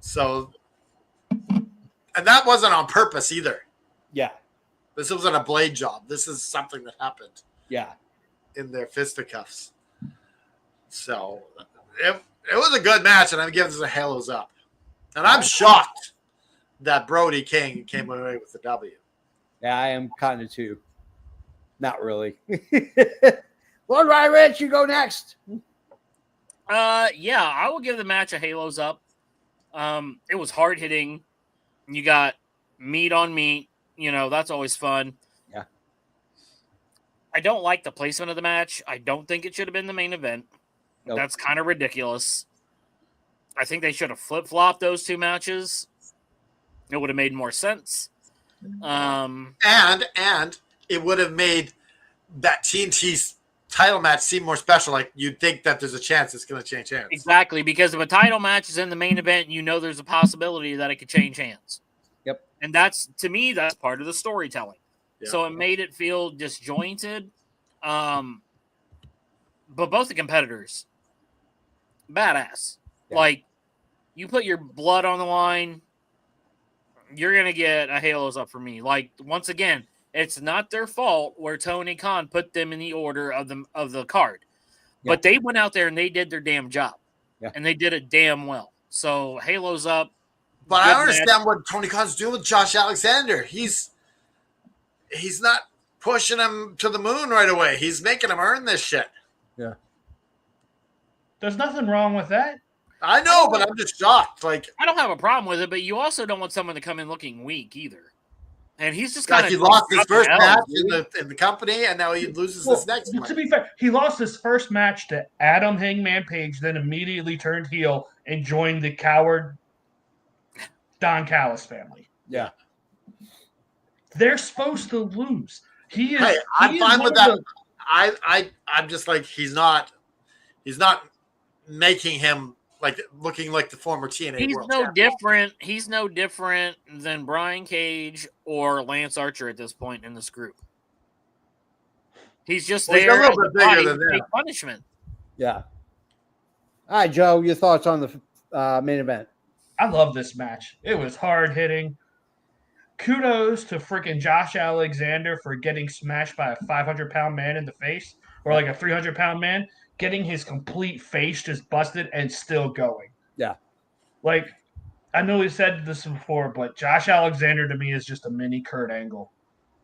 so. And that wasn't on purpose either. yeah, This wasn't a blade job. This is something that happened yeah. in their fisticuffs. So it was a good match, and I'm giving this a halos up. And I'm shocked that Brody King came away with the W. Yeah, I am kind of too. Not really. Lord Rye Rich, you go next. Yeah, I will give the match a halos up. It was hard hitting. You got meat on meat. You know, that's always fun. Yeah. I don't like the placement of the match. I don't think it should have been the main event. Nope. That's kind of ridiculous. I think they should have flip-flopped those two matches. It would have made more sense. And it would have made that TNT title match seem more special. Like, you'd think that there's a chance it's going to change hands. Exactly, because if a title match is in the main event, you know there's a possibility that it could change hands. Yep. And that's, to me, that's part of the storytelling. Yeah. So it made it feel disjointed. But both the competitors, badass. Yeah. Like, you put your blood on the line, you're going to get a halos up for me. Like, once again, it's not their fault where Tony Khan put them in the order of the card. Yeah. But they went out there and they did their damn job. Yeah. And they did it damn well. So halos up. But I Good don't understand what Tony Khan's doing with Josh Alexander. He's not pushing him to the moon right away. He's making him earn this shit. Yeah. There's nothing wrong with that. I know, but I'm just shocked. Like I don't have a problem with it, but you also don't want someone to come in looking weak either. And he's just kind of he lost his first match dude. in the company, and now he loses this next one. To be fair, he lost his first match to Adam Hangman Page, then immediately turned heel and joined the coward Don Callis family. Yeah. They're supposed to lose. He is. Hey, I'm he is fine one with of that. I'm just like he's not making him like looking like the former TNA He's World no Champion. different. He's no different than Brian Cage or Lance Archer at this point in this group. He's just Well, he's a there little as bit a bigger body than to them. take punishment. Yeah. All right, Joe, your thoughts on the main event? I love this match. It was hard hitting. Kudos to freaking Josh Alexander for getting smashed by a 500-pound man in the face, or like a 300-pound man, getting his complete face just busted and still going. Yeah. Like, I know we said this before, but Josh Alexander to me is just a mini Kurt Angle.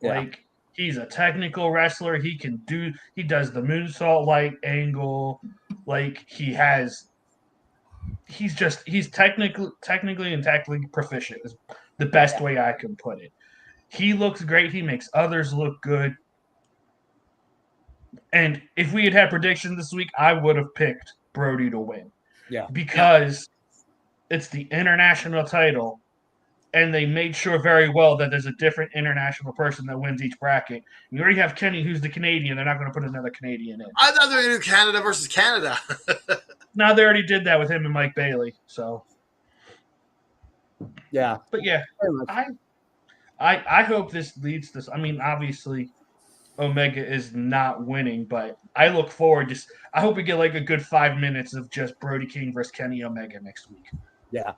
Yeah. Like, he's a technical wrestler. He does the moonsault light angle. Like, he's technically and tactically proficient is the best way I can put it. He looks great. He makes others look good. And if we had had predictions this week, I would have picked Brody to win. Yeah. Because it's the international title and they made sure very well that there's a different international person that wins each bracket. You already have Kenny, who's the Canadian. They're not going to put another Canadian in. I thought they were going to do Canada versus Canada. Now they already did that with him and Mike Bailey. So Yeah. but yeah, I hope this leads to. I mean, obviously, Omega is not winning, but I look forward. I hope we get like a good 5 minutes of just Brody King versus Kenny Omega next week. Yeah.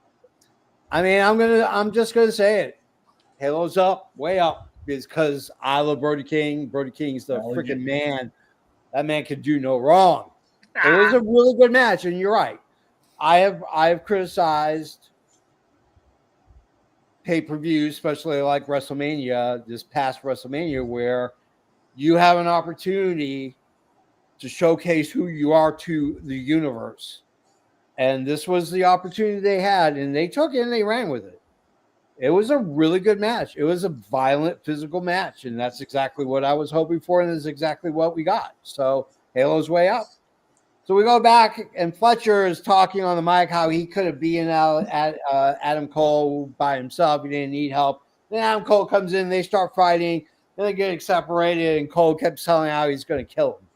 I mean, I'm just gonna say it. Halo's up, way up, because I love Brody King. Brody King's the freaking man. That man can do no wrong. It was a really good match, and you're right. I have criticized pay-per-views, especially like WrestleMania, this past WrestleMania, where you have an opportunity to showcase who you are to the universe. And this was the opportunity they had, and they took it and they ran with it. It was a really good match. It was a violent, physical match, and that's exactly what I was hoping for, and it's exactly what we got. So Halo's way up. So we go back, and Fletcher is talking on the mic how he could have beaten out at Adam Cole by himself. He didn't need help. Then Adam Cole comes in, they start fighting, then they get separated, and Cole kept telling how he's going to kill him.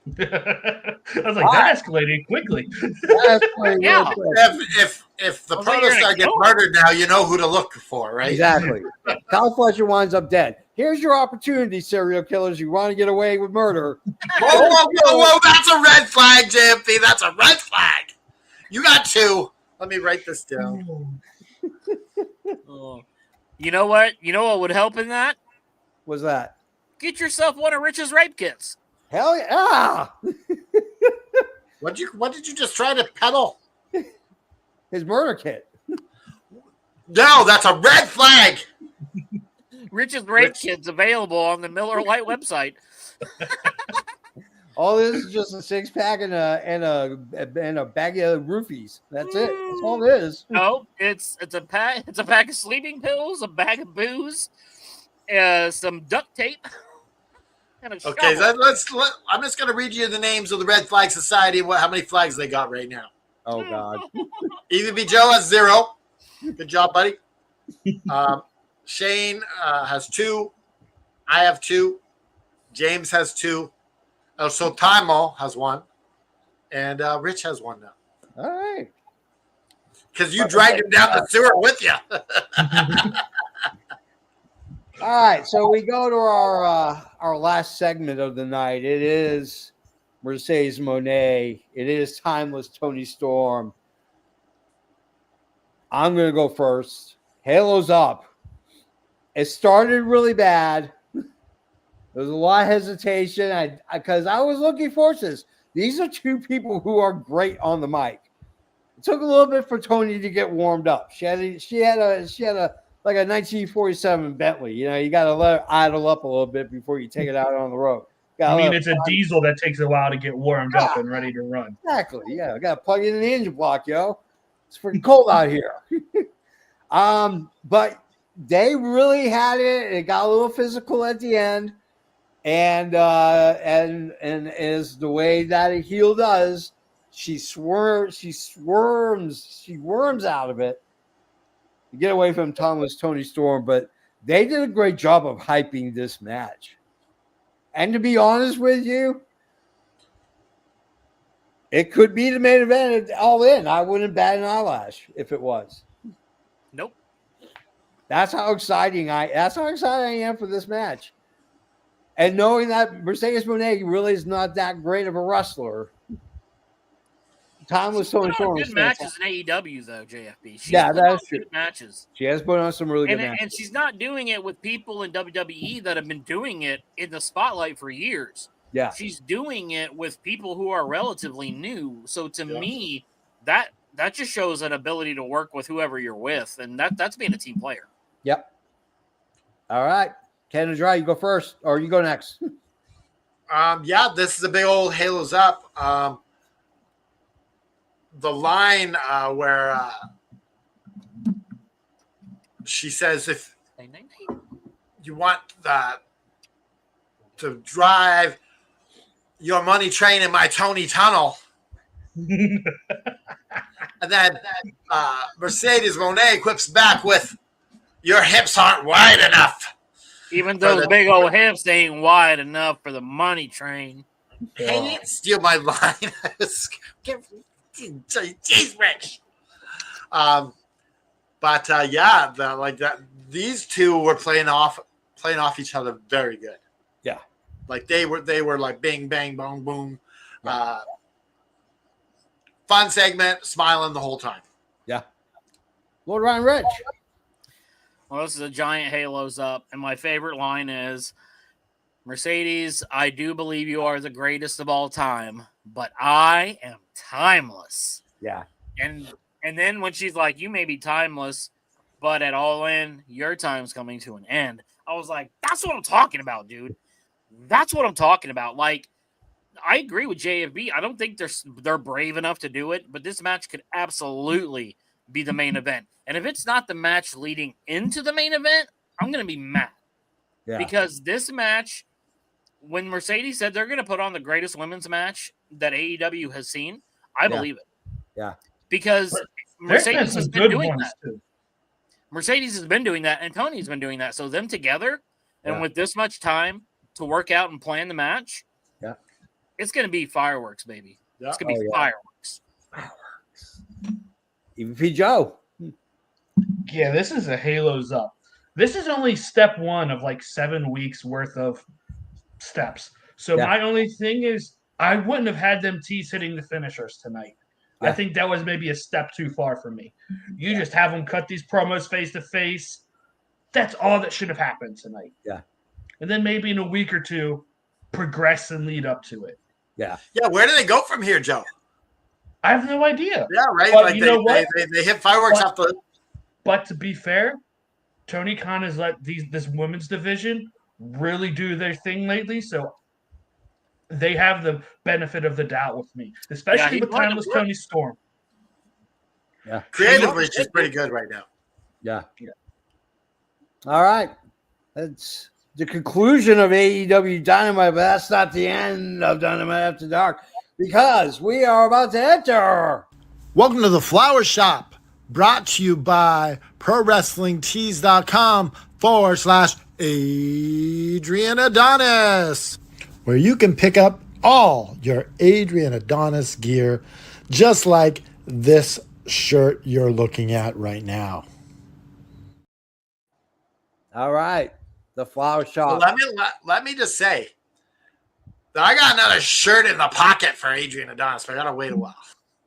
I was like, that escalated quickly. Yeah. If the protostar gets murdered now, you know who to look for, right? Exactly. Kyle Fletcher winds up dead. Here's your opportunity, serial killers. You want to get away with murder. Whoa, that's a red flag, JMP. That's a red flag. You got two. Let me write this down. You know what? You know what would help in that? What's that? Get yourself one of Rich's rape kits. Hell yeah. What did you just try to peddle? His murder kit. No, that's a red flag. Rich's rape kit's available on the Miller Lite website. All this is just a 6-pack and a bag of roofies. That's it. That's all it is. No, it's a pack. It's a pack of sleeping pills, a bag of booze, some duct tape. Okay, I'm just going to read you the names of the Red Flag Society and how many flags they got right now. Oh, God. EVP Joe has 0. Good job, buddy. Shane has 2. I have 2. James has 2. So Timo has 1. And Rich has 1 now. All right. Because you dragged him down the sewer with you. All right, so we go to our last segment of the night. It is Mercedes Moné. It is Timeless Tony Storm. I'm going to go first. Halo's up. It started really bad. There was a lot of hesitation because I was looking forward to this. These are two people who are great on the mic. It took a little bit for Tony to get warmed up. She had a like a 1947 Bentley. You know, you got to let it idle up a little bit before you take it out on the road. I mean, it's a diesel that takes a while to get warmed up and ready to run. Exactly. Yeah, I got to plug it in the engine block, yo. It's freaking cold out here. But they really had it. It got a little physical at the end, and as the way that a heel does, she worms out of it. Get away from Timeless Tony Storm, but they did a great job of hyping this match. And to be honest with you, it could be the main event all in. I wouldn't bat an eyelash if it was. Nope. That's how excited I am for this match. And knowing that Mercedes Moné really is not that great of a wrestler. Timeless Tony Storm. Good matches in AEW though, JFB. That's true. Good matches. She has put on some really good matches. And she's not doing it with people in WWE that have been doing it in the spotlight for years. Yeah. She's doing it with people who are relatively new. So to me, that just shows an ability to work with whoever you're with, and that's being a team player. Yep. All right. Ken and Dry, you go first, or you go next. This is a big old Halo's up. The line where she says, if you want to drive your money train in my Tony tunnel, and And then Mercedes Moné quips back with, "Your hips aren't wide enough." Even those big old hips ain't wide enough for the money train. Hey, steal my line. Jeez, Rich. But like that. These two were playing off each other very good. Yeah, like they were like bing bang boom boom. Fun segment, smiling the whole time. Yeah. Lord Ryan Rich. Well, this is a giant halos up, and my favorite line is, "Mercedes, I do believe you are the greatest of all time, but I am timeless." Yeah. And then when she's like, "You may be timeless, but at All In, your time's coming to an end." I was like, that's what I'm talking about, dude. That's what I'm talking about. Like, I agree with JFB. I don't think they're brave enough to do it, but this match could absolutely be the main event. And if it's not the match leading into the main event, I'm going to be mad. Yeah. Because this match, when Mercedes said they're going to put on the greatest women's match that AEW has seen, I believe it. Yeah. Because Mercedes has been doing that. Too. Mercedes has been doing that, and Tony's been doing that. So them together, and with this much time to work out and plan the match, it's going to be fireworks, baby. Yeah. It's going to be fireworks. EVP Joe. Yeah, this is a Halos up. This is only step one of like 7 weeks worth of steps. So my only thing is I wouldn't have had them tease hitting the finishers tonight. I think that was maybe a step too far for me. You just have them cut these promos face to face. That's all that should have happened tonight. Yeah. And then maybe in a week or two, progress and lead up to it. Yeah. Yeah, where do they go from here, Joe? I have no idea. Yeah, right. But like you know what? They hit fireworks off the. But to be fair, Tony Khan has let this women's division really do their thing lately, so they have the benefit of the doubt with me, especially with Timeless Tony Storm. Yeah, creatively, she's pretty good right now. Yeah. All right, that's the conclusion of AEW Dynamite, but that's not the end of Dynamite After Dark, because we are about to enter. Welcome to the Flower Shop, brought to you by ProWrestlingTees.com/Adrian Adonis, where you can pick up all your Adrian Adonis gear, just like this shirt you're looking at right now. All right, the Flower Shop. So let me just say that I got another shirt in the pocket for Adrian Adonis, but I gotta wait a while.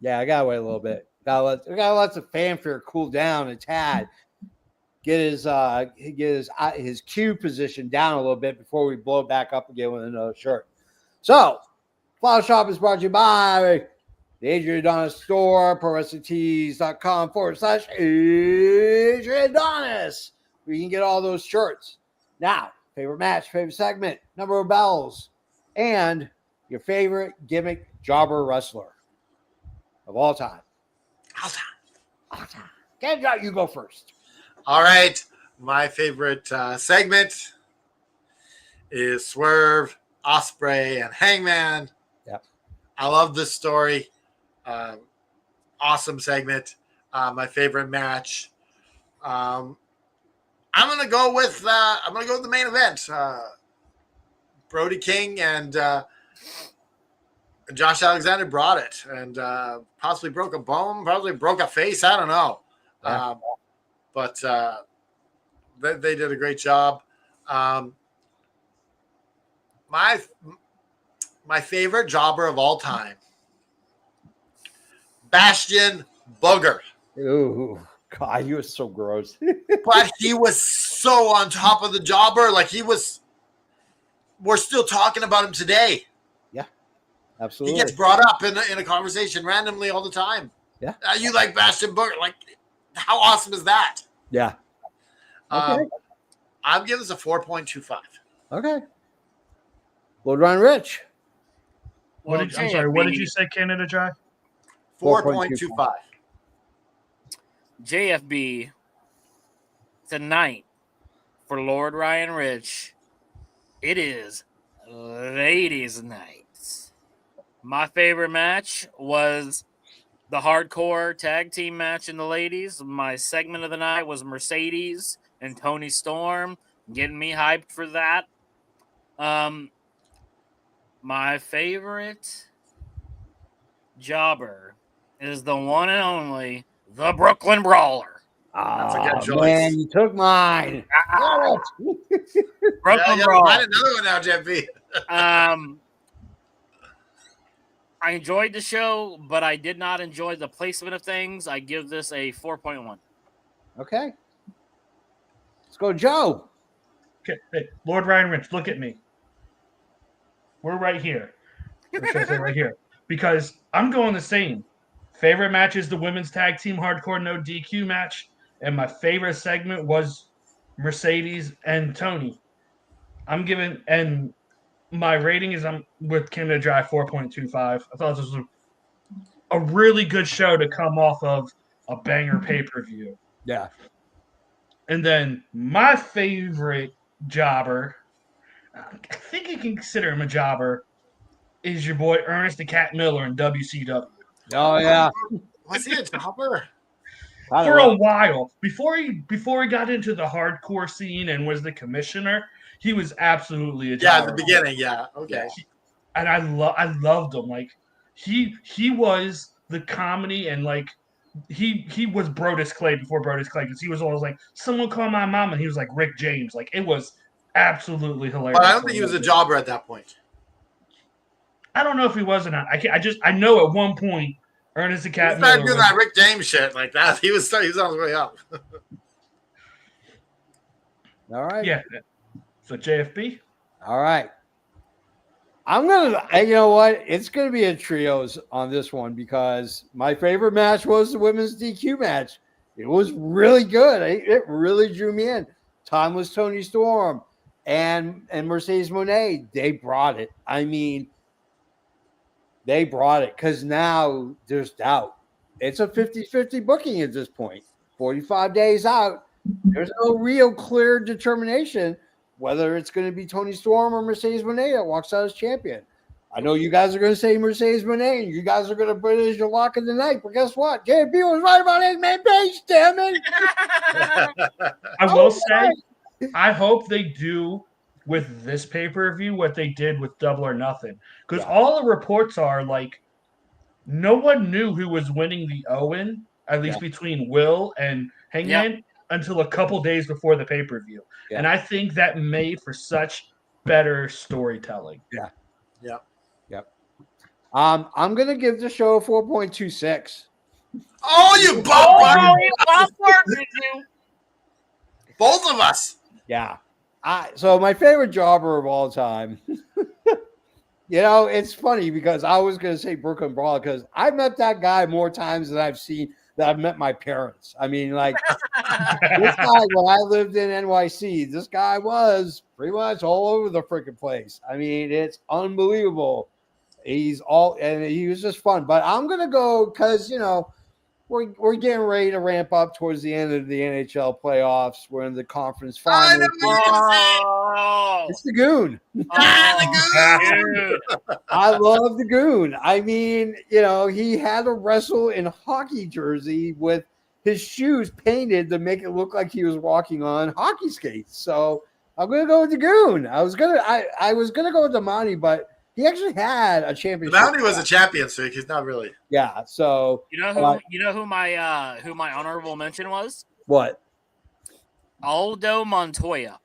Yeah, I gotta wait a little bit. We gotta let the fanfare cool down a tad. Get his cue position down a little bit before we blow it back up again with another shirt. So, Flower Shop is brought to you by the Adrian Adonis store, ProWrestlingTees.com/Adrian Adonis. We can get all those shirts. Now, favorite match, favorite segment, number of bells, and your favorite gimmick jobber wrestler of all time. All time. Kendra, you go first. All right. My favorite segment is Swerve, Ospreay, and Hangman. Yep. I love this story. Awesome segment. My favorite match. I'm gonna go with the main event. Brody King and Josh Alexander brought it, and possibly broke a bone, probably broke a face. I don't know, but they did a great job. My favorite jobber of all time, Bastion Booger. Ooh, God, he was so gross. But he was so on top of the jobber. Like we're still talking about him today. Yeah, absolutely. He gets brought up in a conversation randomly all the time. Yeah. You like Bastion Booger. Like, how awesome is that? Yeah. Okay. I'm giving this a 4.25. Okay. Lord Ryan Rich. I'm sorry, what did you say, Canada Dry? 4.25. JFB, tonight for Lord Ryan Rich, it is ladies' night. My favorite match was the hardcore tag team match in the ladies. My segment of the night was Mercedes and Tony Storm, getting me hyped for that. My favorite jobber is the one and only the Brooklyn Brawler. That's a good choice. Man, you took mine. Brooklyn Yeah, Brawler. find another one now, JP. I enjoyed the show, but I did not enjoy the placement of things. I give this a 4.1. Okay. Let's go, Joe. Okay. Hey, Lord Ryan Rich, look at me. We're right here. Or should I say right here? Because I'm going the same. Favorite match is the women's tag team hardcore no DQ match, and my favorite segment was Mercedes and Tony. I'm giving, and my rating is I'm with Canada Dry 4.25. I thought this was a really good show to come off of a banger pay-per-view. Yeah. And then my favorite jobber, I think you can consider him a jobber, is your boy Ernest the Cat Miller in WCW. Oh, yeah. Was he a jobber? For a while, before he got into the hardcore scene and was the commissioner, he was absolutely a jobber. Yeah, at the beginning, yeah. Okay. And I loved him. Like he was the comedy, and like he was Brodus Clay before Brodus Clay, because he was always like, someone call my mom, and he was like Rick James. Like it was absolutely hilarious. But I don't think he was a jobber at that point. I don't know if he was or not. I know at one point Ernest the Cat He started Miller doing that Rick James shit like that. He was on his way up. All right. Yeah. So JFB. All right. You know what? It's going to be a trios on this one because my favorite match was the women's DQ match. It was really good. It really drew me in. Time was Tony Storm and Mercedes Moné. They brought it. I mean, they brought it because now there's doubt. It's a 50-50 booking at this point. 45 days out. There's no real clear determination whether it's going to be Tony Storm or Mercedes Moné that walks out as champion. I know you guys are going to say Mercedes Moné, and you guys are going to put it as your lock of the night. But guess what? JP was right about 8-man page, damn it. I will say, I hope they do with this pay-per-view what they did with Double or Nothing. Because all the reports are like, no one knew who was winning the Owen, at least between Will and Hangman, until a couple days before the pay-per-view. Yeah. And I think that made for such better storytelling. Yeah. Yep. I'm going to give the show a 4.26. Oh, you both of us. Yeah. So my favorite jobber of all time, you know, it's funny because I was going to say Brooklyn Brawler because I've met that guy more times than I've met my parents. I mean, like this guy, when I lived in NYC, this guy was pretty much all over the freaking place. I mean, it's unbelievable. He was just fun. But I'm going to go because, you know, we're getting ready to ramp up towards the end of the NHL playoffs. We're in the conference final. It's the Goon. I love the Goon. I mean, you know, he had to wrestle in hockey jersey with his shoes painted to make it look like he was walking on hockey skates. So I'm gonna go with the Goon. I was gonna go with the Monty, but he actually had a championship. The Mountie was a champion, so he's not really. Yeah. So you know who my honorable mention was? What? Aldo Montoya.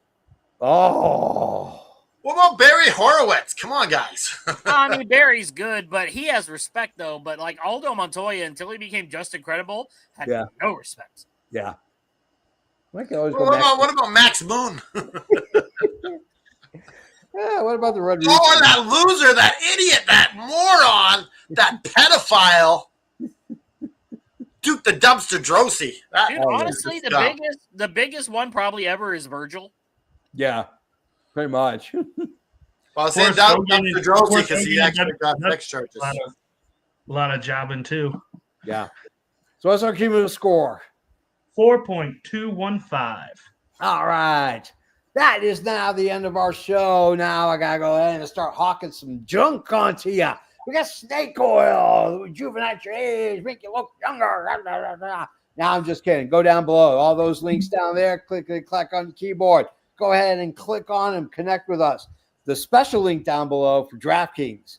Oh. What about Barry Horowitz? Come on, guys. I mean, Barry's good, but he has respect, though. But, like, Aldo Montoya, until he became Just Incredible, had no respect. Yeah. What about Max Moon? Yeah, what about the Red Reaper? Oh, that loser, that idiot, that moron, that pedophile. Duke the Dumpster Drosy. Dude, honestly, the biggest one probably ever is Virgil. Yeah, pretty much. Well, saying Dumpster Drosy because he actually got sex charges. A lot of jobbing too. Yeah. So what's our cumulative score? 4.215. All right. That is now the end of our show. Now I got to go ahead and start hawking some junk onto you. We got snake oil, rejuvenate your age, make you look younger. Now I'm just kidding. Go down below. All those links down there. Click on the keyboard. Go ahead and click on them. Connect with us. The special link down below for DraftKings.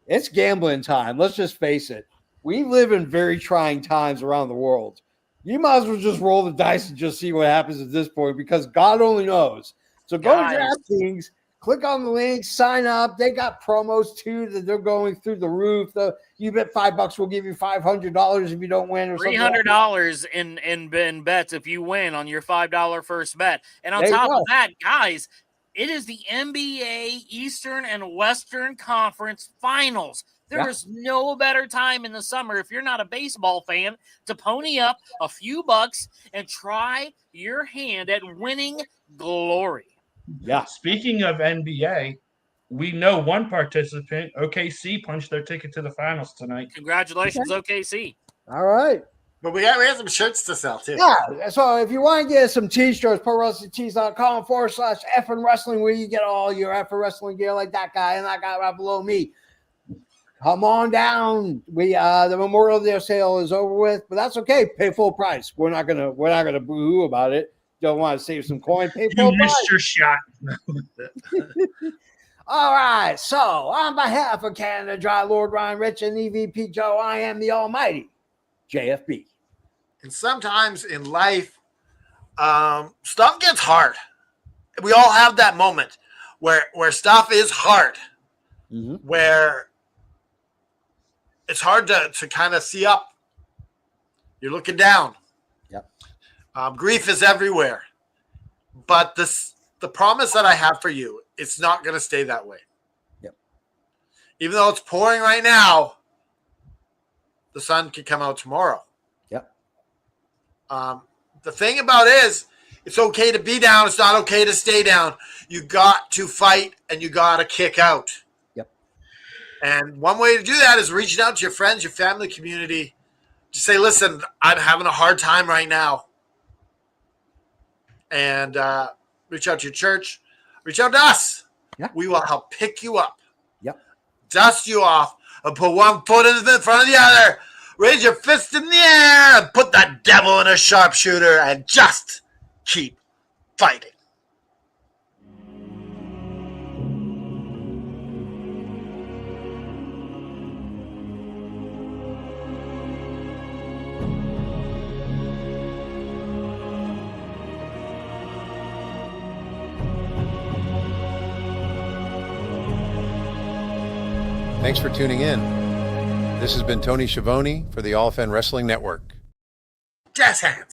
It's gambling time. Let's just face it. We live in very trying times around the world. You might as well just roll the dice and just see what happens at this point because God only knows. So go to DraftKings, click on the link, sign up. They got promos too that they're going through the roof. You bet $5, we'll give you $500 if you don't win, or $300 in bets if you win on your $5 first bet. And on top of that, guys, it is the NBA Eastern and Western Conference Finals. There is no better time in the summer, if you're not a baseball fan, to pony up a few bucks and try your hand at winning glory. Yeah. Speaking of NBA, we know one participant, OKC, punched their ticket to the finals tonight. Congratulations, OKC. All right. But we have some shirts to sell, too. Yeah, so if you want to get some t-shirts, ProWrestlingTees.com/effing wrestling, where you get all your effing wrestling gear like that guy and that guy right below me. Come on down. The Memorial Day sale is over with, but that's okay. Pay full price. We're not gonna boo-hoo about it. Don't want to save some coin. Pay full price. You missed your shot. All right. So on behalf of Canada Dry, Lord Ryan Rich, and EVP Joe, I am the Almighty JFB. And sometimes in life, stuff gets hard. We all have that moment where stuff is hard, where it's hard to kind of see up. You're looking down. Yep. Grief is everywhere. But the promise that I have for you, it's not going to stay that way. Yep. Even though it's pouring right now, the sun can come out tomorrow. The thing about it is, it's okay to be down. It's not okay to stay down. You got to fight and you got to kick out. Yep. And one way to do that is reaching out to your friends, your family, community. Just say, listen, I'm having a hard time right now. And reach out to your church. Reach out to us. Yeah. We will help pick you up. Yep. Dust you off and put one foot in front of the other. Raise your fist in the air and put that devil in a sharpshooter and just keep fighting. Thanks for tuning in. This has been Tony Schiavone for the All Fan Wrestling Network. Jazz hands.